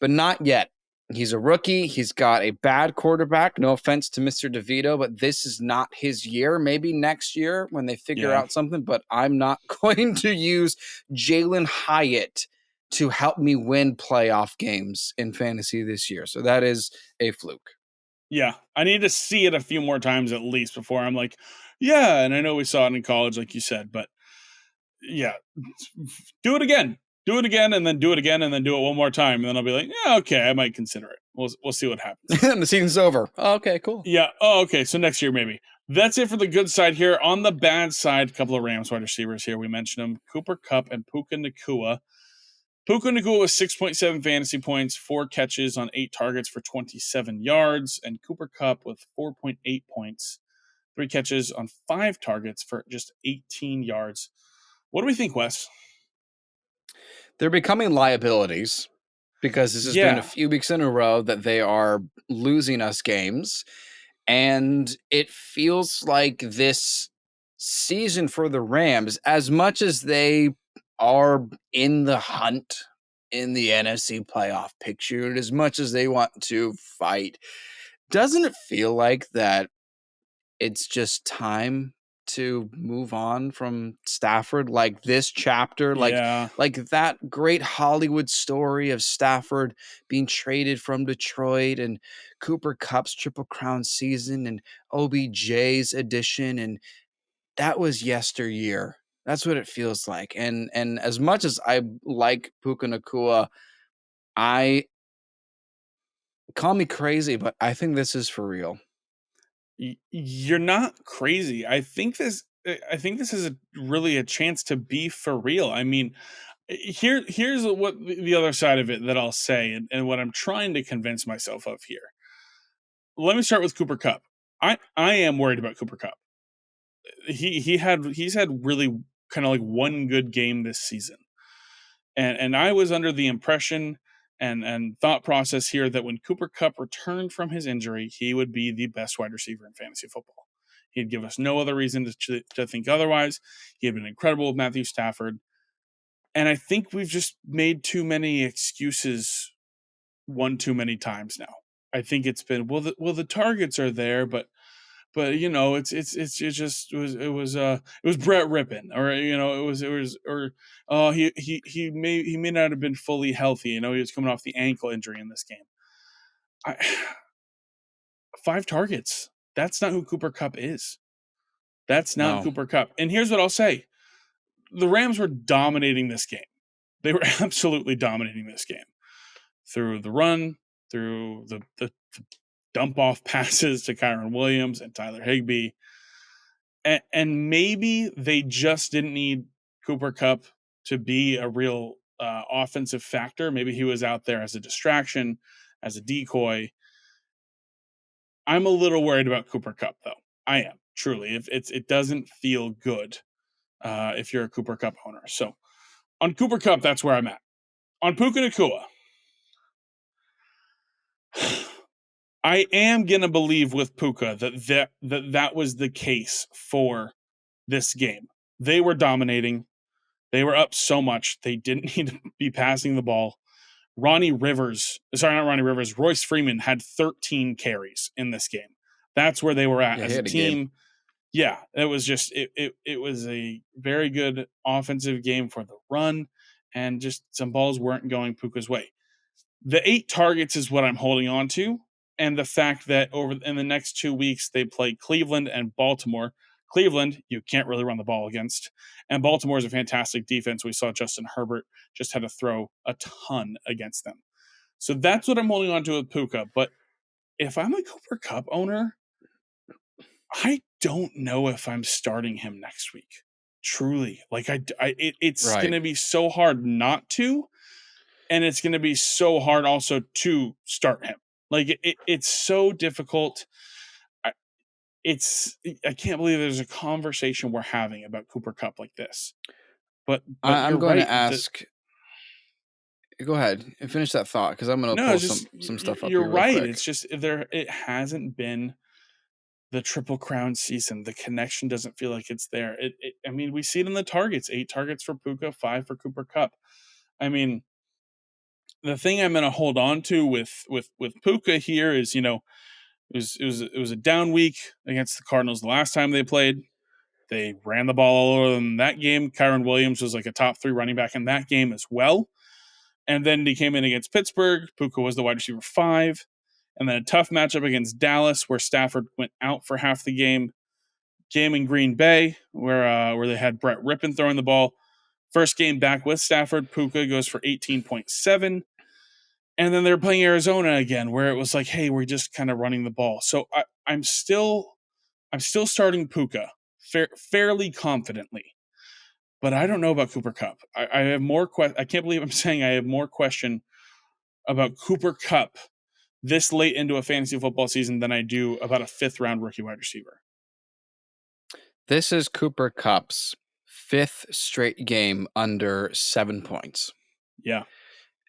But not yet. He's a rookie. He's got a bad quarterback. No offense to Mr. DeVito, but this is not his year. Maybe next year when they figure out something, but I'm not going to use Jalen Hyatt to help me win playoff games in fantasy this year. So that is a fluke. Yeah, I need to see it a few more times at least before I'm like, yeah, and I know we saw it in college, like you said, but yeah, do it again. Do it again, and then do it again, and then do it one more time, and then I'll be like, yeah, okay, I might consider it. We'll see what happens. The season's over. Oh, okay, cool. Yeah. Oh, okay. So next year, maybe. That's it for the good side here. On the bad side, a couple of Rams wide receivers here. We mentioned them. Cooper Kupp and Puka Nacua. Puka Nacua was 6.7 fantasy points, 4 catches on 8 targets for 27 yards, and Cooper Kupp with 4.8 points, 3 catches on 5 targets for just 18 yards. What do we think, Wes? They're becoming liabilities because this has been a few weeks in a row that they are losing us games. And it feels like this season for the Rams, as much as they are in the hunt in the NFC playoff picture. And as much as they want to fight, doesn't it feel like that it's just time to move on from Stafford? Like this chapter, Yeah. like that great Hollywood story of Stafford being traded from Detroit and Cooper Cup's Triple Crown season and OBJ's addition, and that was yesteryear. That's what it feels like. And as much as I like Puka Nakua, I call me crazy, but I think this is for real. You're not crazy. I think this is really a chance to be for real. I mean, here's what the other side of it that I'll say, and what I'm trying to convince myself of here. Let me start with Cooper Cup. I am worried about Cooper Cup. He's had really kind of like one good game this season. And I was under the impression and thought process here that when Cooper Cup returned from his injury, he would be the best wide receiver in fantasy football. He'd give us no other reason to think otherwise. He had been incredible with Matthew Stafford. And I think we've just made too many excuses one too many times now. I think it's been the targets are there, but you know it was Brett Rippin, or you know it was or he may not have been fully healthy. You know, he was coming off the ankle injury in this game. I, 5 targets. That's not who Cooper Cup is. That's not No. Cooper Cup. And here's what I'll say: the Rams were dominating this game. They were absolutely dominating this game through the run, through the dump off passes to Kyron Williams and Tyler Higbee. And maybe they just didn't need Cooper Cup to be a real offensive factor. Maybe he was out there as a distraction, as a decoy. I'm a little worried about Cooper Cup, though. I am truly. If it doesn't feel good if you're a Cooper Cup owner. So on Cooper Cup, that's where I'm at. On Puka Nakua, I am gonna believe with Puka that was the case for this game. They were dominating. They were up so much they didn't need to be passing the ball. Not Ronnie Rivers, Royce Freeman had 13 carries in this game. That's where they were at Yeah, he as a had a game. team. Yeah, it was just it was a very good offensive game for the run, and just some balls weren't going Puka's way. The 8 targets is what I'm holding on to, and the fact that over in the next 2 weeks they play Cleveland and Baltimore. Cleveland, you can't really run the ball against, and Baltimore is a fantastic defense. We saw Justin Herbert just had to throw a ton against them. So that's what I'm holding on to with Puka. But if I'm a Cooper Cup owner, I don't know if I'm starting him next week. Truly, like it's going Right. to be so hard not to, and it's going to be so hard also to start him. Like it's so difficult. I, I can't believe there's a conversation we're having about Cooper Cup like this. But I'm you're going to right. ask. Go ahead and finish that thought because I'm going to No, pull it's just some stuff up you're here real right. quick. It's just there. It hasn't been the Triple Crown season. The connection doesn't feel like it's there. I mean, we see it in the targets: 8 targets for Puka, 5 for Cooper Cup. I mean, the thing I'm going to hold on to with Puka here is, you know, it was a down week against the Cardinals the last time they played. They ran the ball all over them that game. Kyron Williams was like a top 3 running back in that game as well. And then he came in against Pittsburgh. Puka was the wide receiver 5. And then a tough matchup against Dallas, where Stafford went out for half the game. Game in Green Bay, where they had Brett Rippin throwing the ball. First game back with Stafford, Puka goes for 18.7. And then they're playing Arizona again, where it was like, hey, we're just kind of running the ball. So I'm still starting Puka fairly confidently, but I don't know about Cooper Cup. I have more. I can't believe I'm saying I have more question about Cooper Cup this late into a fantasy football season than I do about a 5th-round rookie wide receiver. This is Cooper Cup's 5th straight game under 7 points. Yeah,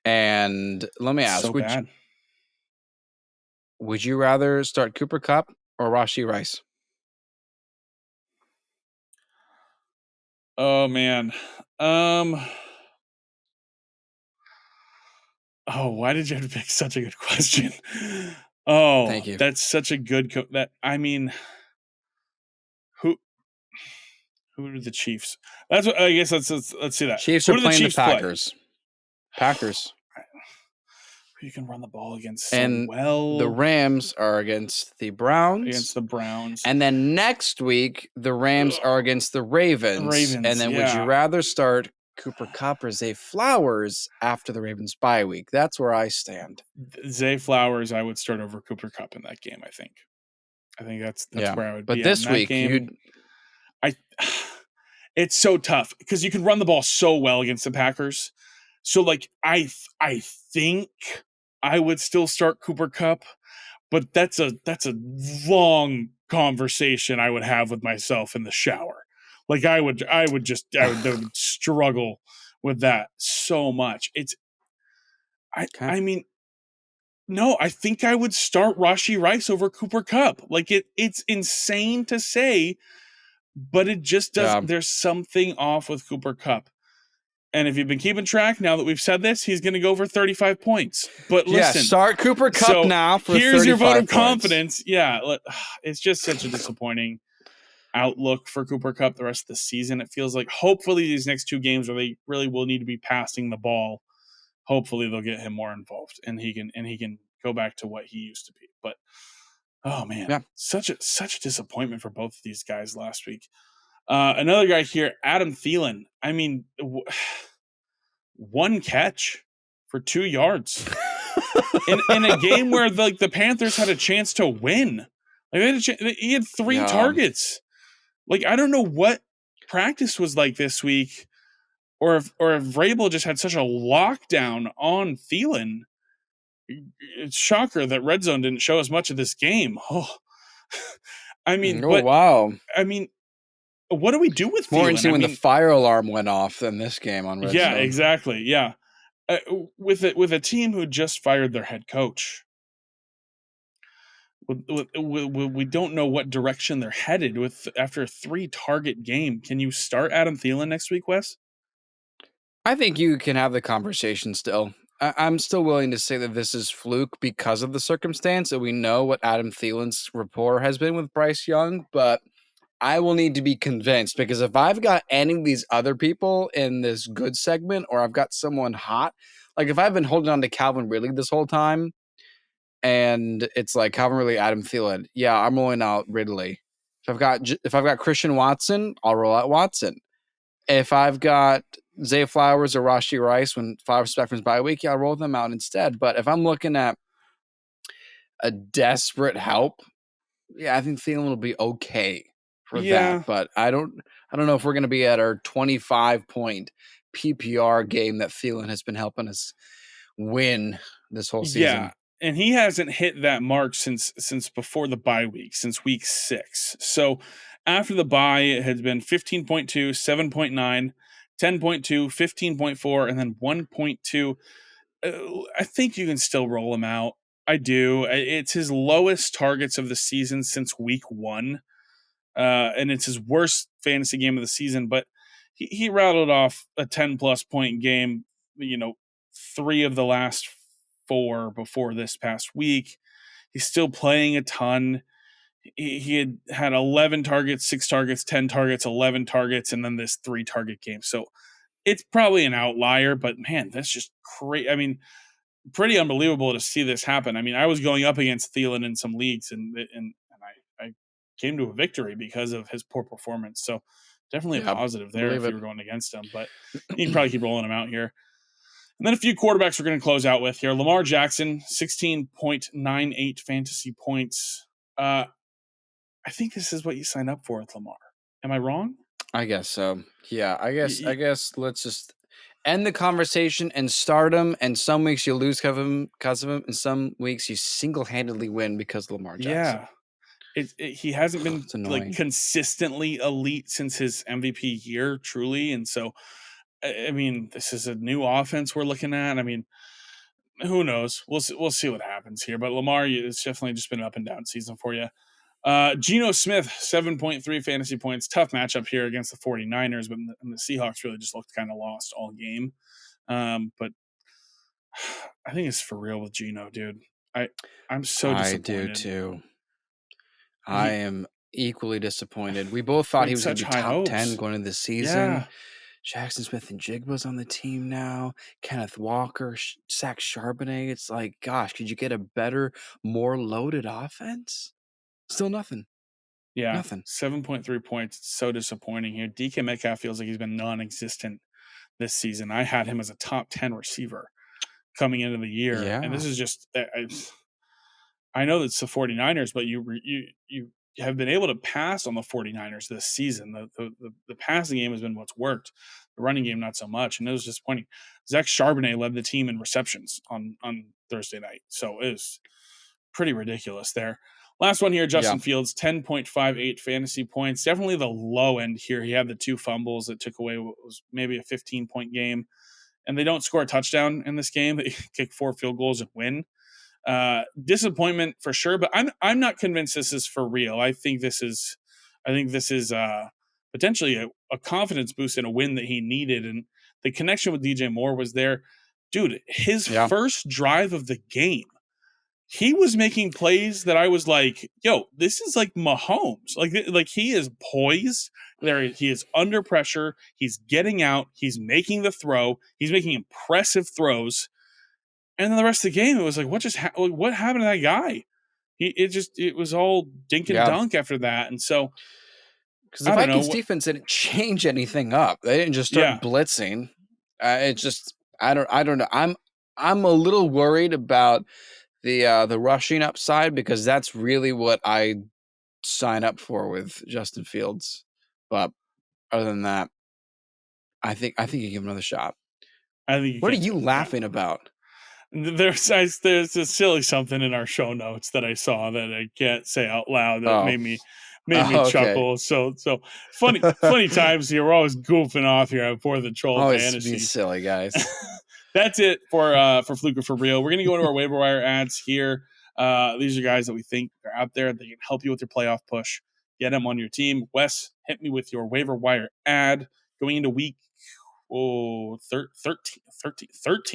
And let me it's ask, so bad. would you rather start Cooper Cup or Rashee Rice? Oh man, Oh, why did you have to pick such a good question? Oh, Thank you. that's such a good who are the Chiefs? That's what I guess. Let's see that. Chiefs Who are do the playing the Chiefs play? Packers. Packers. You can run the ball against so And the well Rams are against the Browns. against the Browns. And then next week, the Rams are against the Ravens. And then would you yeah. rather start Cooper Kupp or Zay Flowers after the Ravens bye week? That's where I stand. Zay Flowers, I would start over Cooper Kupp in that game. I think that's where I would But be at in this that week, game. It's so tough because you can run the ball so well against the Packers. So like I think I would still start Cooper Kupp, but that's a long conversation I would have with myself in the shower. Like I would struggle with that so much. I mean, no, I think I would start Rashee Rice over Cooper Kupp. Like it's insane to say, but it just does. There's something off with Cooper Kupp. And if you've been keeping track, now that we've said this, he's going to go for 35 points. But listen, start Cooper Kupp now for here's your vote of points. confidence. Yeah, it's just such a disappointing outlook for Cooper Kupp the rest of the season. It feels like hopefully these next two games where they really will need to be passing the ball, hopefully they'll get him more involved and he can go back to what he used to be. But oh man, such a disappointment for both of these guys last week. Another guy here, Adam Thielen. I mean, one catch for 2 yards in a game where the Panthers had a chance to win. Like he had 3 targets. Like I don't know what practice was like this week, or if Vrabel just had such a lockdown on Thielen. It's shocker that Red Zone didn't show us much of this game. Oh, I mean, wow. I mean, what do we do with more Thielen? interesting when the fire alarm went off than this game on Red Zone. Yeah, exactly. Yeah, with a team who just fired their head coach, we don't know what direction they're headed with after a 3-target game. Can you start Adam Thielen next week, Wes? I think you can have the conversation still. I'm still willing to say that this is fluke because of the circumstance, and we know what Adam Thielen's rapport has been with Bryce Young, but I will need to be convinced because if I've got any of these other people in this good segment or I've got someone hot, like if I've been holding on to Calvin Ridley this whole time and it's like Calvin Ridley, Adam Thielen, yeah, I'm rolling out Ridley. If I've got Christian Watson, I'll roll out Watson. If I've got Zay Flowers or Rashee Rice when Flowers back from his bye week, yeah, I'll roll them out instead. But if I'm looking at a desperate help, yeah, I think Thielen will be okay for that. But I don't know if we're going to be at our 25-point PPR game that Thielen has been helping us win this whole season. Yeah, and he hasn't hit that mark since before the bye week, since week 6. So after the bye, it has been 15.2, 7.9, 10.2, 15.4, and then 1.2. I think you can still roll him out. I do. It's his lowest targets of the season since week 1. And it's his worst fantasy game of the season, but he rattled off a 10-plus point game, 3 of the last 4 before this past week. He's still playing a ton. He had 11 targets, 6 targets, 10 targets, 11 targets, and then this 3-target game. So it's probably an outlier, but man, that's just crazy. I mean, pretty unbelievable to see this happen. I mean, I was going up against Thielen in some leagues, and I came to a victory because of his poor performance. So definitely a positive there if you were going against him, but you can probably keep rolling him out here. And then a few quarterbacks we're going to close out with here. Lamar Jackson, 16.98 fantasy points. I think this is what you sign up for with Lamar. Am I wrong? I guess so. Yeah, I guess let's just end the conversation and start him. And some weeks you lose because of him, and some weeks you single-handedly win because of Lamar Jackson. Yeah. He hasn't been like consistently elite since his MVP year, truly. And so, I mean, this is a new offense we're looking at. I mean, who knows? We'll see what happens here. But Lamar, it's definitely just been an up and down season for you. Geno Smith, 7.3 fantasy points. Tough matchup here against the 49ers, but the Seahawks really just looked kind of lost all game. But I think it's for real with Geno, dude. I I'm so I do disappointed. too. I He am equally disappointed. We both we thought he had was going to such be high top 10 hopes. going into the season. Yeah. Jackson Smith and Jigba's on the team now. Kenneth Walker, Zach Charbonnet. It's like, gosh, could you get a better, more loaded offense? Still nothing. Yeah. Nothing. 7.3 points. It's so disappointing here. DK Metcalf feels like he's been non-existent this season. I had him as a top 10 receiver coming into the year. And Yeah. this is just I know it's the 49ers, but you have been able to pass on the 49ers this season. The passing game has been what's worked. The running game not so much, and it was disappointing. Zach Charbonnet led the team in receptions on Thursday night, so it was pretty ridiculous there. Last one here, Yeah. Justin Fields, 10.58 fantasy points. Definitely the low end here. He had the 2 fumbles that took away what was maybe a 15-point game, and they don't score a touchdown in this game. They kick 4 field goals and win. Disappointment for sure, but I'm not convinced this is for real. I think this is potentially a confidence boost and a win that he needed, and the connection with DJ Moore was there. Dude, his Yeah. first drive of the game, he was making plays that I was like, yo, this is like Mahomes. Like he is poised. He is under pressure. He's getting out. He's making the throw. He's making impressive throws. And then the rest of the game, it was like, what happened to that guy? It was all dink and Yeah. dunk after that. And so Because the I don't know Vikings what. defense didn't change anything up. They didn't just start Yeah, blitzing. It's just I don't know. I'm a little worried about the rushing upside because that's really what I sign up for with Justin Fields. But other than that, I think you give him another shot. I think you What are can you too. Yeah. laughing about? There's a silly something in our show notes that I saw that I can't say out loud that Oh, made me oh okay. chuckle. So funny times here. We're always goofing off here for the troll Always being fantasy. silly, guys. That's it for Fluke or for real. We're gonna go into our waiver wire ads here. These are guys that we think are out there that can help you with your playoff push. Get them on your team. Wes, hit me with your waiver wire ad going into week 13.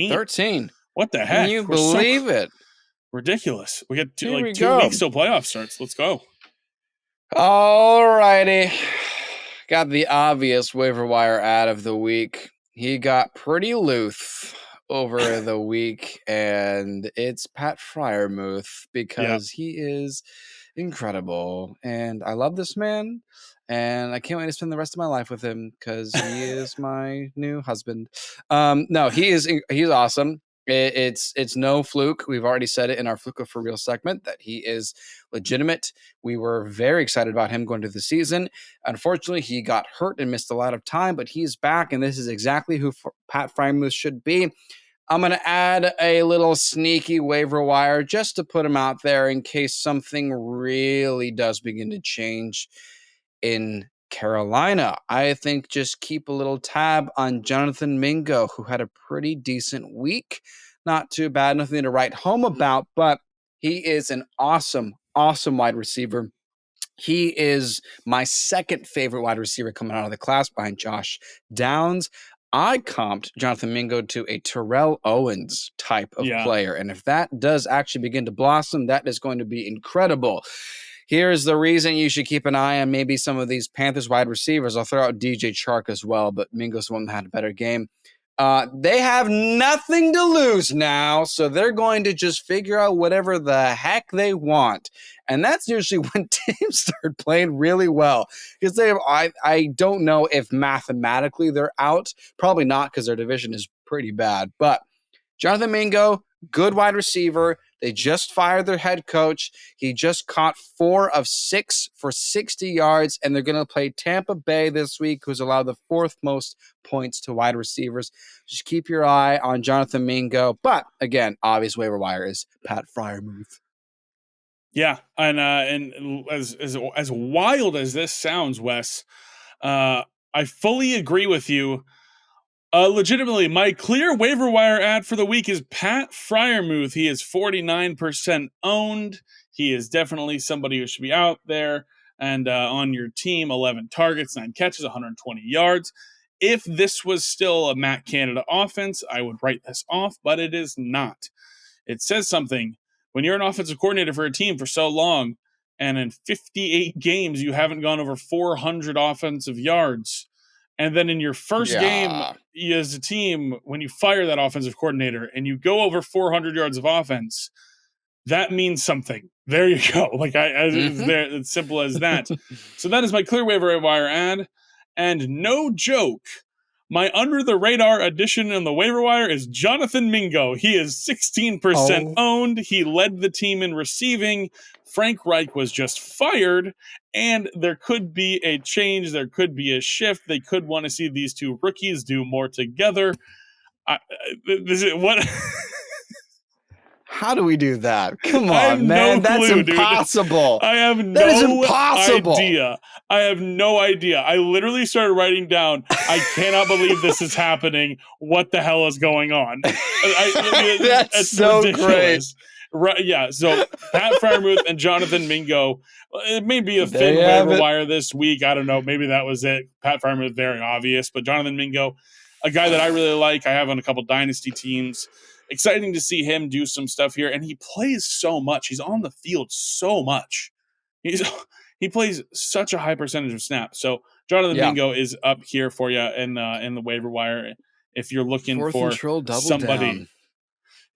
13. What the Can heck? you We're so believe it? ridiculous. We got Here we 2 weeks go. till playoff starts. Let's go. All righty. Got the obvious waiver wire ad of the week. He got pretty loose over the week, and it's Pat Fryermuth Yeah. because he is incredible. And I love this man, and I can't wait to spend the rest of my life with him because he is my new husband. No, he's awesome. It's no fluke. We've already said it in our Fluke for Real segment that he is legitimate. We were very excited about him going to the season. Unfortunately, he got hurt and missed a lot of time, but he's back, and this is exactly who Pat Frymuth should be. I'm going to add a little sneaky waiver wire just to put him out there in case something really does begin to change in Carolina. I think just keep a little tab on Jonathan Mingo, who had a pretty decent week. Not too bad, nothing to write home about, but he is an awesome, awesome wide receiver. He is my second favorite wide receiver coming out of the class behind Josh Downs. I comped Jonathan Mingo to a Terrell Owens type of Yeah. player. And if that does actually begin to blossom, that is going to be incredible. Here's the reason you should keep an eye on maybe some of these Panthers wide receivers. I'll throw out DJ Chark as well, but Mingo's the one that had a better game. They have nothing to lose now, so they're going to just figure out whatever the heck they want. And that's usually when teams start playing really well. Because I don't know if mathematically they're out. Probably not because their division is pretty bad. But Jonathan Mingo, good wide receiver. They just fired their head coach. He just caught 4 of 6 for 60 yards, and they're going to play Tampa Bay this week, who's allowed the 4th most points to wide receivers. Just keep your eye on Jonathan Mingo. But again, obvious waiver wire is Pat Fryermuth. Yeah, and as wild as this sounds, Wes, I fully agree with you. Legitimately, my clear waiver wire ad for the week is Pat Fryermuth. He is 49% owned. He is definitely somebody who should be out there and on your team. 11 targets, 9 catches, 120 yards. If this was still a Matt Canada offense, I would write this off, but it is not. It says something. When you're an offensive coordinator for a team for so long, and in 58 games, you haven't gone over 400 offensive yards. And then in your first game as a team, when you fire that offensive coordinator and you go over 400 yards of offense, that means something. There you go. It's simple as that. So that is my clear waiver wire ad. And no joke, my under the radar addition in the waiver wire is Jonathan Mingo. He is 16% owned. He led the team in receiving. Frank Reich was just fired, and there could be a change. There could be a shift. They could want to see these two rookies do more together. What? How do we do that? Come on, man. That's impossible. I have no idea. I have no idea. I literally started writing down, I cannot believe this is happening. What the hell is going on? That's so ridiculous. Great. Right, yeah, so Pat Freiermuth and Jonathan Mingo, it may be a thin waiver wire this week. I don't know. Maybe that was it. Pat Freiermuth, very obvious. But Jonathan Mingo, a guy that I really like. I have on a couple dynasty teams. Exciting to see him do some stuff here, and he plays so much. He's on the field so much. He plays such a high percentage of snaps. So Jonathan Mingo is up here for you in the waiver wire if you're looking for somebody. Down.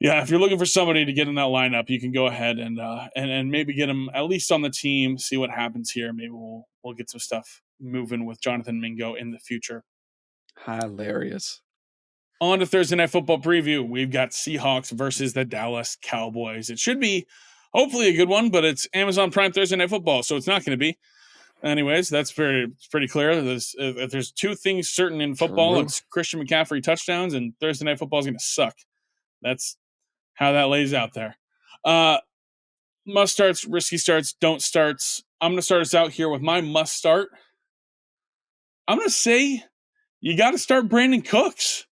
Yeah, if you're looking for somebody to get in that lineup, you can go ahead and maybe get him at least on the team. See what happens here. Maybe we'll get some stuff moving with Jonathan Mingo in the future. Hilarious. On to Thursday Night Football preview. We've got Seahawks versus the Dallas Cowboys. It should be hopefully a good one, but it's Amazon Prime Thursday Night Football, so it's not going to be. Anyways, that's pretty clear. If there's two things certain in football, it's Christian McCaffrey touchdowns, and Thursday Night Football is going to suck. That's how that lays out there. Must starts, risky starts, don't starts. I'm going to start us out here with my must start. I'm going to say you got to start Brandon Cooks.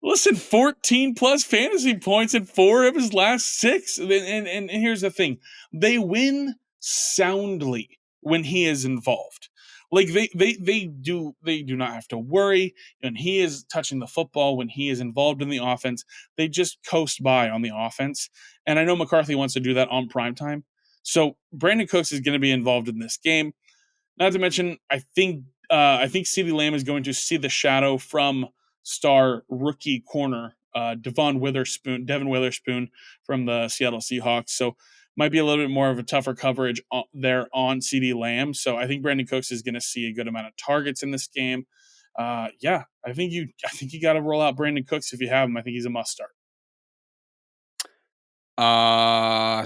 Listen, 14 plus fantasy points in 4 of his last 6. And here's the thing. They win soundly when he is involved. Like they do not have to worry when he is touching the football, when he is involved in the offense. They just coast by on the offense. And I know McCarthy wants to do that on primetime. So Brandon Cooks is going to be involved in this game. Not to mention, I think CeeDee Lamb is going to see the shadow from star rookie corner Devin Witherspoon from the Seattle Seahawks. So might be a little bit more of a tougher coverage there on CeeDee Lamb. So I think Brandon Cooks is going to see a good amount of targets in this game. I think you got to roll out Brandon Cooks if you have him. I think he's a must start.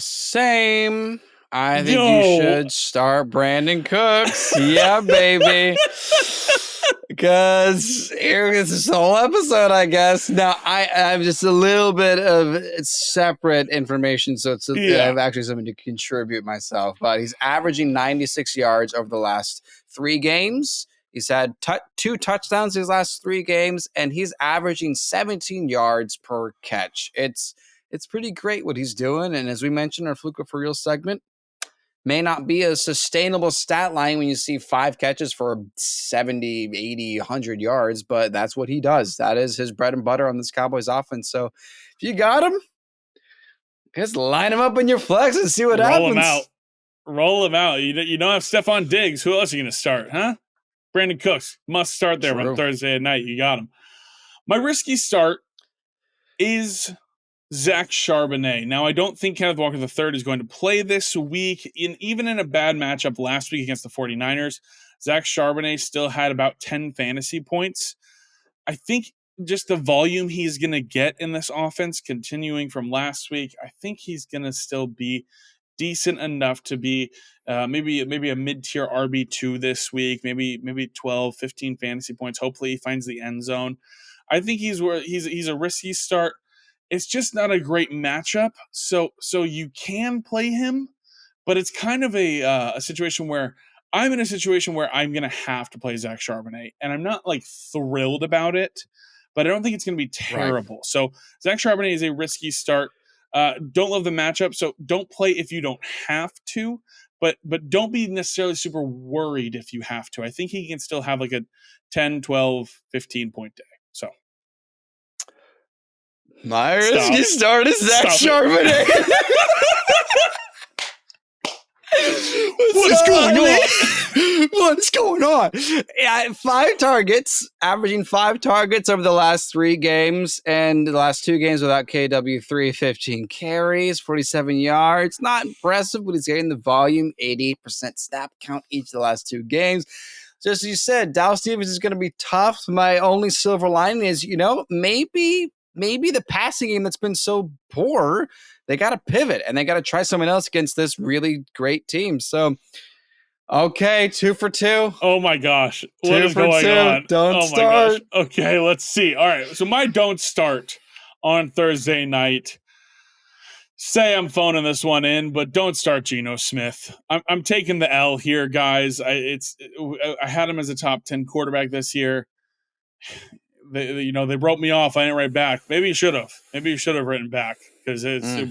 Same. I think you should start Brandon Cooks. Yeah, baby. Because here's this whole episode, I guess. Now, I have just a little bit of separate information, so I have actually something to contribute myself. But he's averaging 96 yards over the last 3 games. He's had 2 touchdowns his last 3 games, and he's averaging 17 yards per catch. It's pretty great what he's doing, and as we mentioned in our Fluke for Real segment, may not be a sustainable stat line when you see 5 catches for 70, 80, 100 yards, but that's what he does. That is his bread and butter on this Cowboys offense. So if you got him, just line him up in your flex and see what happens. Roll him out. You don't have Stephon Diggs. Who else are you going to start, huh? Brandon Cooks must start there on Thursday at night. You got him. My risky start is Zach Charbonnet. Now, I don't think Kenneth Walker III is going to play this week. Even in a bad matchup last week against the 49ers, Zach Charbonnet still had about 10 fantasy points. I think just the volume he's going to get in this offense, continuing from last week, I think he's going to still be decent enough to be maybe a mid-tier RB2 this week, maybe 12, 15 fantasy points. Hopefully he finds the end zone. I think he's a risky start. It's just not a great matchup, so you can play him, but it's kind of a situation where I'm in a situation where I'm going to have to play Zach Charbonnet, and I'm not like thrilled about it, but I don't think it's going to be terrible. Right. So Zach Charbonnet is a risky start. Don't love the matchup, so don't play if you don't have to, but don't be necessarily super worried if you have to. I think he can still have like a 10, 12, 15 point day. So my risky start is Zach Charbonnet. What's going on? What's going on? Yeah, 5 targets, averaging 5 targets over the last 3 games, and the last 2 games without KW3, 15 carries, 47 yards. Not impressive, but he's getting the volume, 88% snap count each of the last 2 games. Just as you said, Dallas Stevens is going to be tough. My only silver lining is, maybe the passing game that's been so poor, they got to pivot and they got to try something else against this really great team. So, okay, 2 for 2. Oh my gosh. What is going on? Don't start. Okay, let's see. All right. So my don't start on Thursday night. Say I'm phoning this one in, but don't start Geno Smith. I'm taking the L here, guys. I had him as a top 10 quarterback this year. They wrote me off. I didn't write back. Maybe you should have. Maybe you should have written back and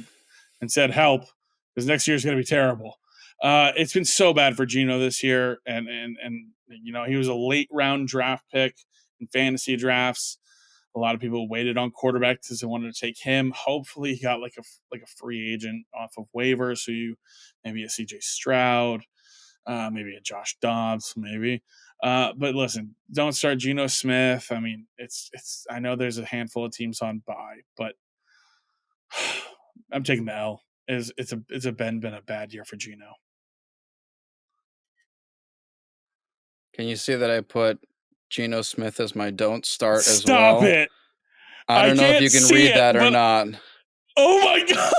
said help, because next year is going to be terrible. It's been so bad for Geno this year, and he was a late round draft pick in fantasy drafts. A lot of people waited on quarterbacks because they wanted to take him. Hopefully, he got like a free agent off of waivers. So maybe a CJ Stroud, maybe a Josh Dobbs, maybe. But listen, don't start Geno Smith. I mean, it's. I know there's a handful of teams on bye, but I'm taking the L. It's been a bad year for Geno. Can you see that I put Geno Smith as my don't start as well? Stop it! I don't know if you can read that or not. Oh my god!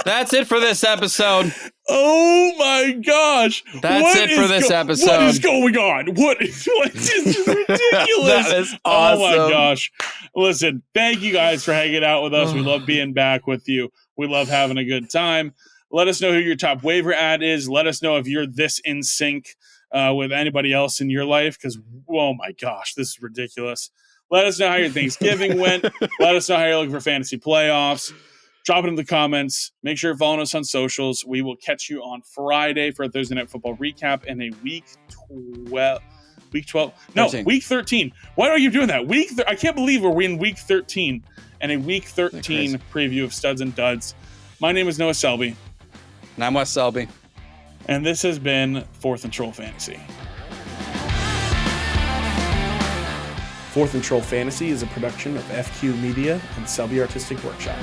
That's it for this episode. Oh my gosh! That's it for this episode. What is going on? What is ridiculous? That is awesome. Oh my gosh! Listen, thank you guys for hanging out with us. We love being back with you. We love having a good time. Let us know who your top waiver ad is. Let us know if you're this in sync with anybody else in your life, because oh my gosh, this is ridiculous. Let us know how your Thanksgiving went. Let us know how you're looking for fantasy playoffs. Drop it in the comments. Make sure you're following us on socials. We will catch you on Friday for a Thursday Night Football recap and a Week 12. No, 13. Week 13. Why do I keep doing that? I can't believe we're in Week 13 and a Week 13 preview of Studs and Duds. My name is Noah Selby. And I'm Wes Selby. And this has been 4th and Troll Fantasy. 4th and Troll Fantasy is a production of FQ Media and Selby Artistic Workshop.